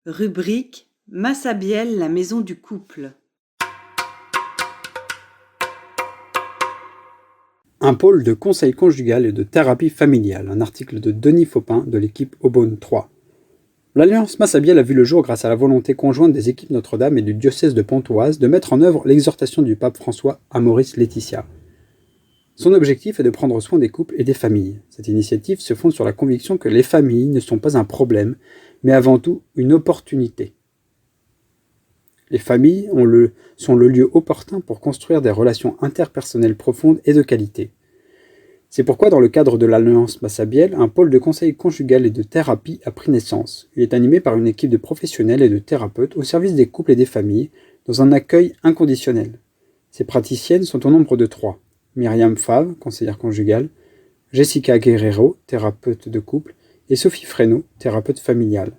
Rubrique Massabielle, la maison du couple. Un pôle de conseil conjugal et de thérapie familiale, un article de Denis Faupin de l'équipe Aubonne 3. L'Alliance Massabielle a vu le jour grâce à la volonté conjointe des équipes Notre-Dame et du diocèse de Pontoise de mettre en œuvre l'exhortation du pape François à Maurice Laetitia. Son objectif est de prendre soin des couples et des familles. Cette initiative se fonde sur la conviction que les familles ne sont pas un problème, mais avant tout une opportunité. Les familles sont le lieu opportun pour construire des relations interpersonnelles profondes et de qualité. C'est pourquoi, dans le cadre de l'Alliance Massabielle, un pôle de conseil conjugal et de thérapie a pris naissance. Il est animé par une équipe de professionnels et de thérapeutes au service des couples et des familles, dans un accueil inconditionnel. Ces praticiennes sont au nombre de 3. Myriam Favre, conseillère conjugale, Jessica Guerrero, thérapeute de couple, et Sophie Fresneau, thérapeute familiale.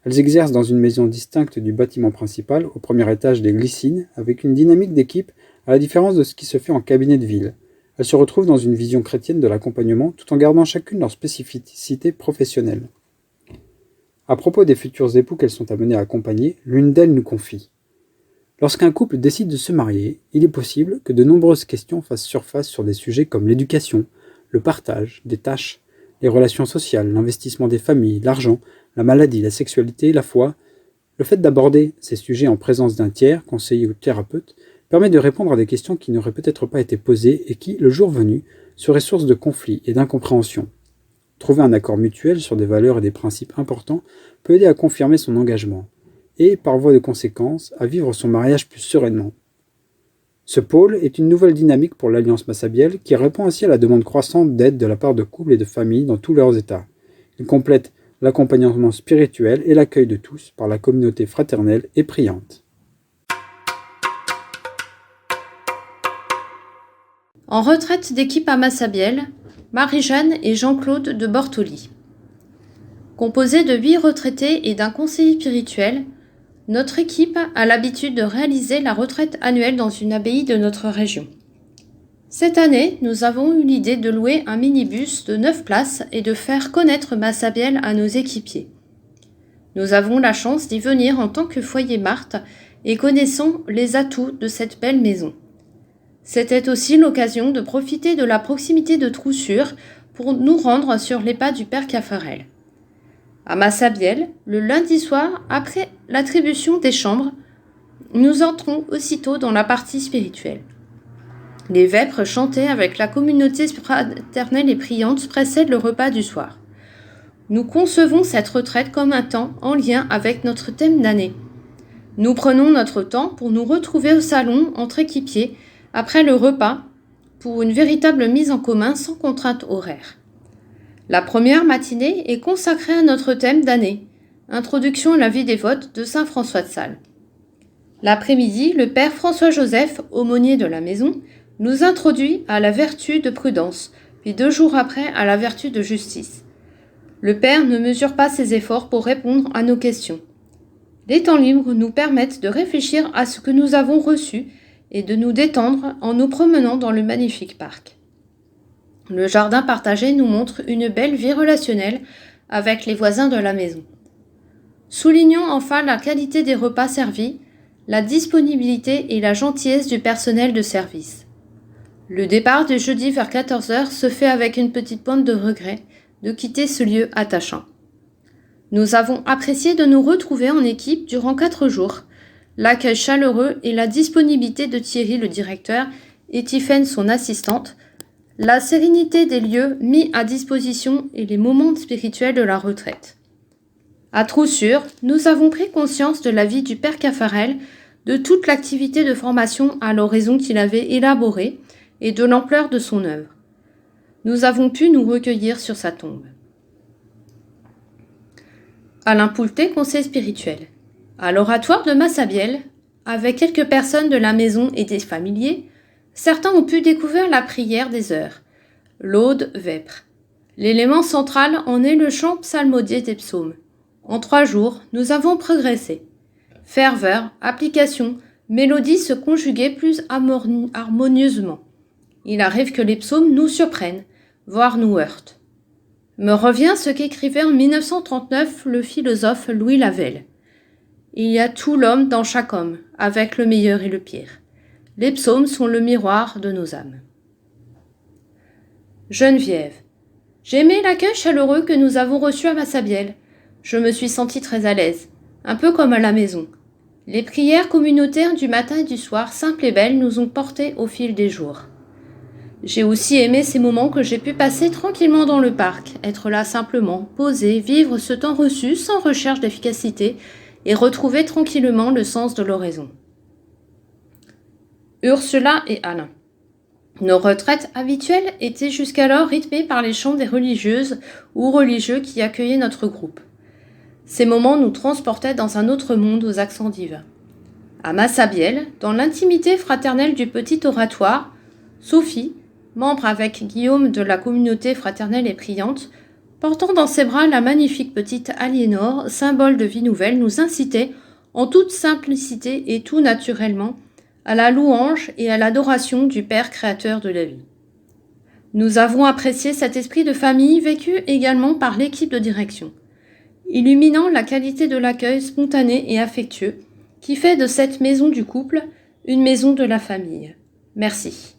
Elles exercent dans une maison distincte du bâtiment principal, au premier étage des Glycines, avec une dynamique d'équipe à la différence de ce qui se fait en cabinet de ville. Elles se retrouvent dans une vision chrétienne de l'accompagnement tout en gardant chacune leur spécificité professionnelle. À propos des futurs époux qu'elles sont amenées à accompagner, l'une d'elles nous confie. Lorsqu'un couple décide de se marier, il est possible que de nombreuses questions fassent surface sur des sujets comme l'éducation, le partage des tâches, les relations sociales, l'investissement des familles, l'argent, la maladie, la sexualité, la foi. Le fait d'aborder ces sujets en présence d'un tiers, conseiller ou thérapeute, permet de répondre à des questions qui n'auraient peut-être pas été posées et qui, le jour venu, seraient source de conflits et d'incompréhension. Trouver un accord mutuel sur des valeurs et des principes importants peut aider à confirmer son engagement et, par voie de conséquence, à vivre son mariage plus sereinement. Ce pôle est une nouvelle dynamique pour l'Alliance Massabielle qui répond ainsi à la demande croissante d'aide de la part de couples et de familles dans tous leurs états. Il complète l'accompagnement spirituel et l'accueil de tous par la communauté fraternelle et priante. En retraite d'équipe à Massabielle, Marie-Jeanne et Jean-Claude de Bortoli. Composée de 8 retraités et d'un conseiller spirituel, notre équipe a l'habitude de réaliser la retraite annuelle dans une abbaye de notre région. Cette année, nous avons eu l'idée de louer un minibus de 9 places et de faire connaître Massabielle à nos équipiers. Nous avons la chance d'y venir en tant que foyer Marthe et connaissons les atouts de cette belle maison. C'était aussi l'occasion de profiter de la proximité de Troussure pour nous rendre sur les pas du Père Caffarel. À Massabielle, le lundi soir, après l'attribution des chambres, nous entrons aussitôt dans la partie spirituelle. Les vêpres chantées avec la communauté fraternelle et priante précèdent le repas du soir. Nous concevons cette retraite comme un temps en lien avec notre thème d'année. Nous prenons notre temps pour nous retrouver au salon entre équipiers après le repas pour une véritable mise en commun sans contrainte horaire. La première matinée est consacrée à notre thème d'année, Introduction à la vie dévote de saint François de Sales. L'après-midi, le père François-Joseph, aumônier de la maison, nous introduit à la vertu de prudence, puis 2 jours après à la vertu de justice. Le père ne mesure pas ses efforts pour répondre à nos questions. Les temps libres nous permettent de réfléchir à ce que nous avons reçu et de nous détendre en nous promenant dans le magnifique parc. Le jardin partagé nous montre une belle vie relationnelle avec les voisins de la maison. Soulignons enfin la qualité des repas servis, la disponibilité et la gentillesse du personnel de service. Le départ du jeudi vers 14h se fait avec une petite pointe de regret de quitter ce lieu attachant. Nous avons apprécié de nous retrouver en équipe durant 4 jours. L'accueil chaleureux et la disponibilité de Thierry le directeur et Tiffaine son assistante, la sérénité des lieux mis à disposition et les moments spirituels de la retraite. À Troussure, nous avons pris conscience de la vie du Père Caffarel, de toute l'activité de formation à l'horizon qu'il avait élaborée et de l'ampleur de son œuvre. Nous avons pu nous recueillir sur sa tombe. Alain Poultet, conseiller spirituel. À l'oratoire de Massabielle, avec quelques personnes de la maison et des familiers, Certains ont pu découvrir la prière des heures, l'aude vêpres. L'élément central en est le chant psalmodié des psaumes. En 3 jours, nous avons progressé. Ferveur, application, mélodie se conjuguaient plus harmonieusement. Il arrive que les psaumes nous surprennent, voire nous heurtent. Me revient ce qu'écrivait en 1939 le philosophe Louis Lavelle. Il y a tout l'homme dans chaque homme, avec le meilleur et le pire. Les psaumes sont le miroir de nos âmes. Geneviève. J'ai aimé l'accueil chaleureux que nous avons reçu à Massabielle. Je me suis sentie très à l'aise, un peu comme à la maison. Les prières communautaires du matin et du soir, simples et belles, nous ont portés au fil des jours. J'ai aussi aimé ces moments que j'ai pu passer tranquillement dans le parc, être là simplement, poser, vivre ce temps reçu sans recherche d'efficacité et retrouver tranquillement le sens de l'oraison. Ursula et Alain. Nos retraites habituelles étaient jusqu'alors rythmées par les chants des religieuses ou religieux qui accueillaient notre groupe. Ces moments nous transportaient dans un autre monde aux accents divins. À Massabielle, dans l'intimité fraternelle du petit oratoire, Sophie, membre avec Guillaume de la communauté fraternelle et priante, portant dans ses bras la magnifique petite Aliénor, symbole de vie nouvelle, nous incitait, en toute simplicité et tout naturellement, à la louange et à l'adoration du Père créateur de la vie. Nous avons apprécié cet esprit de famille vécu également par l'équipe de direction, illuminant la qualité de l'accueil spontané et affectueux qui fait de cette maison du couple une maison de la famille. Merci.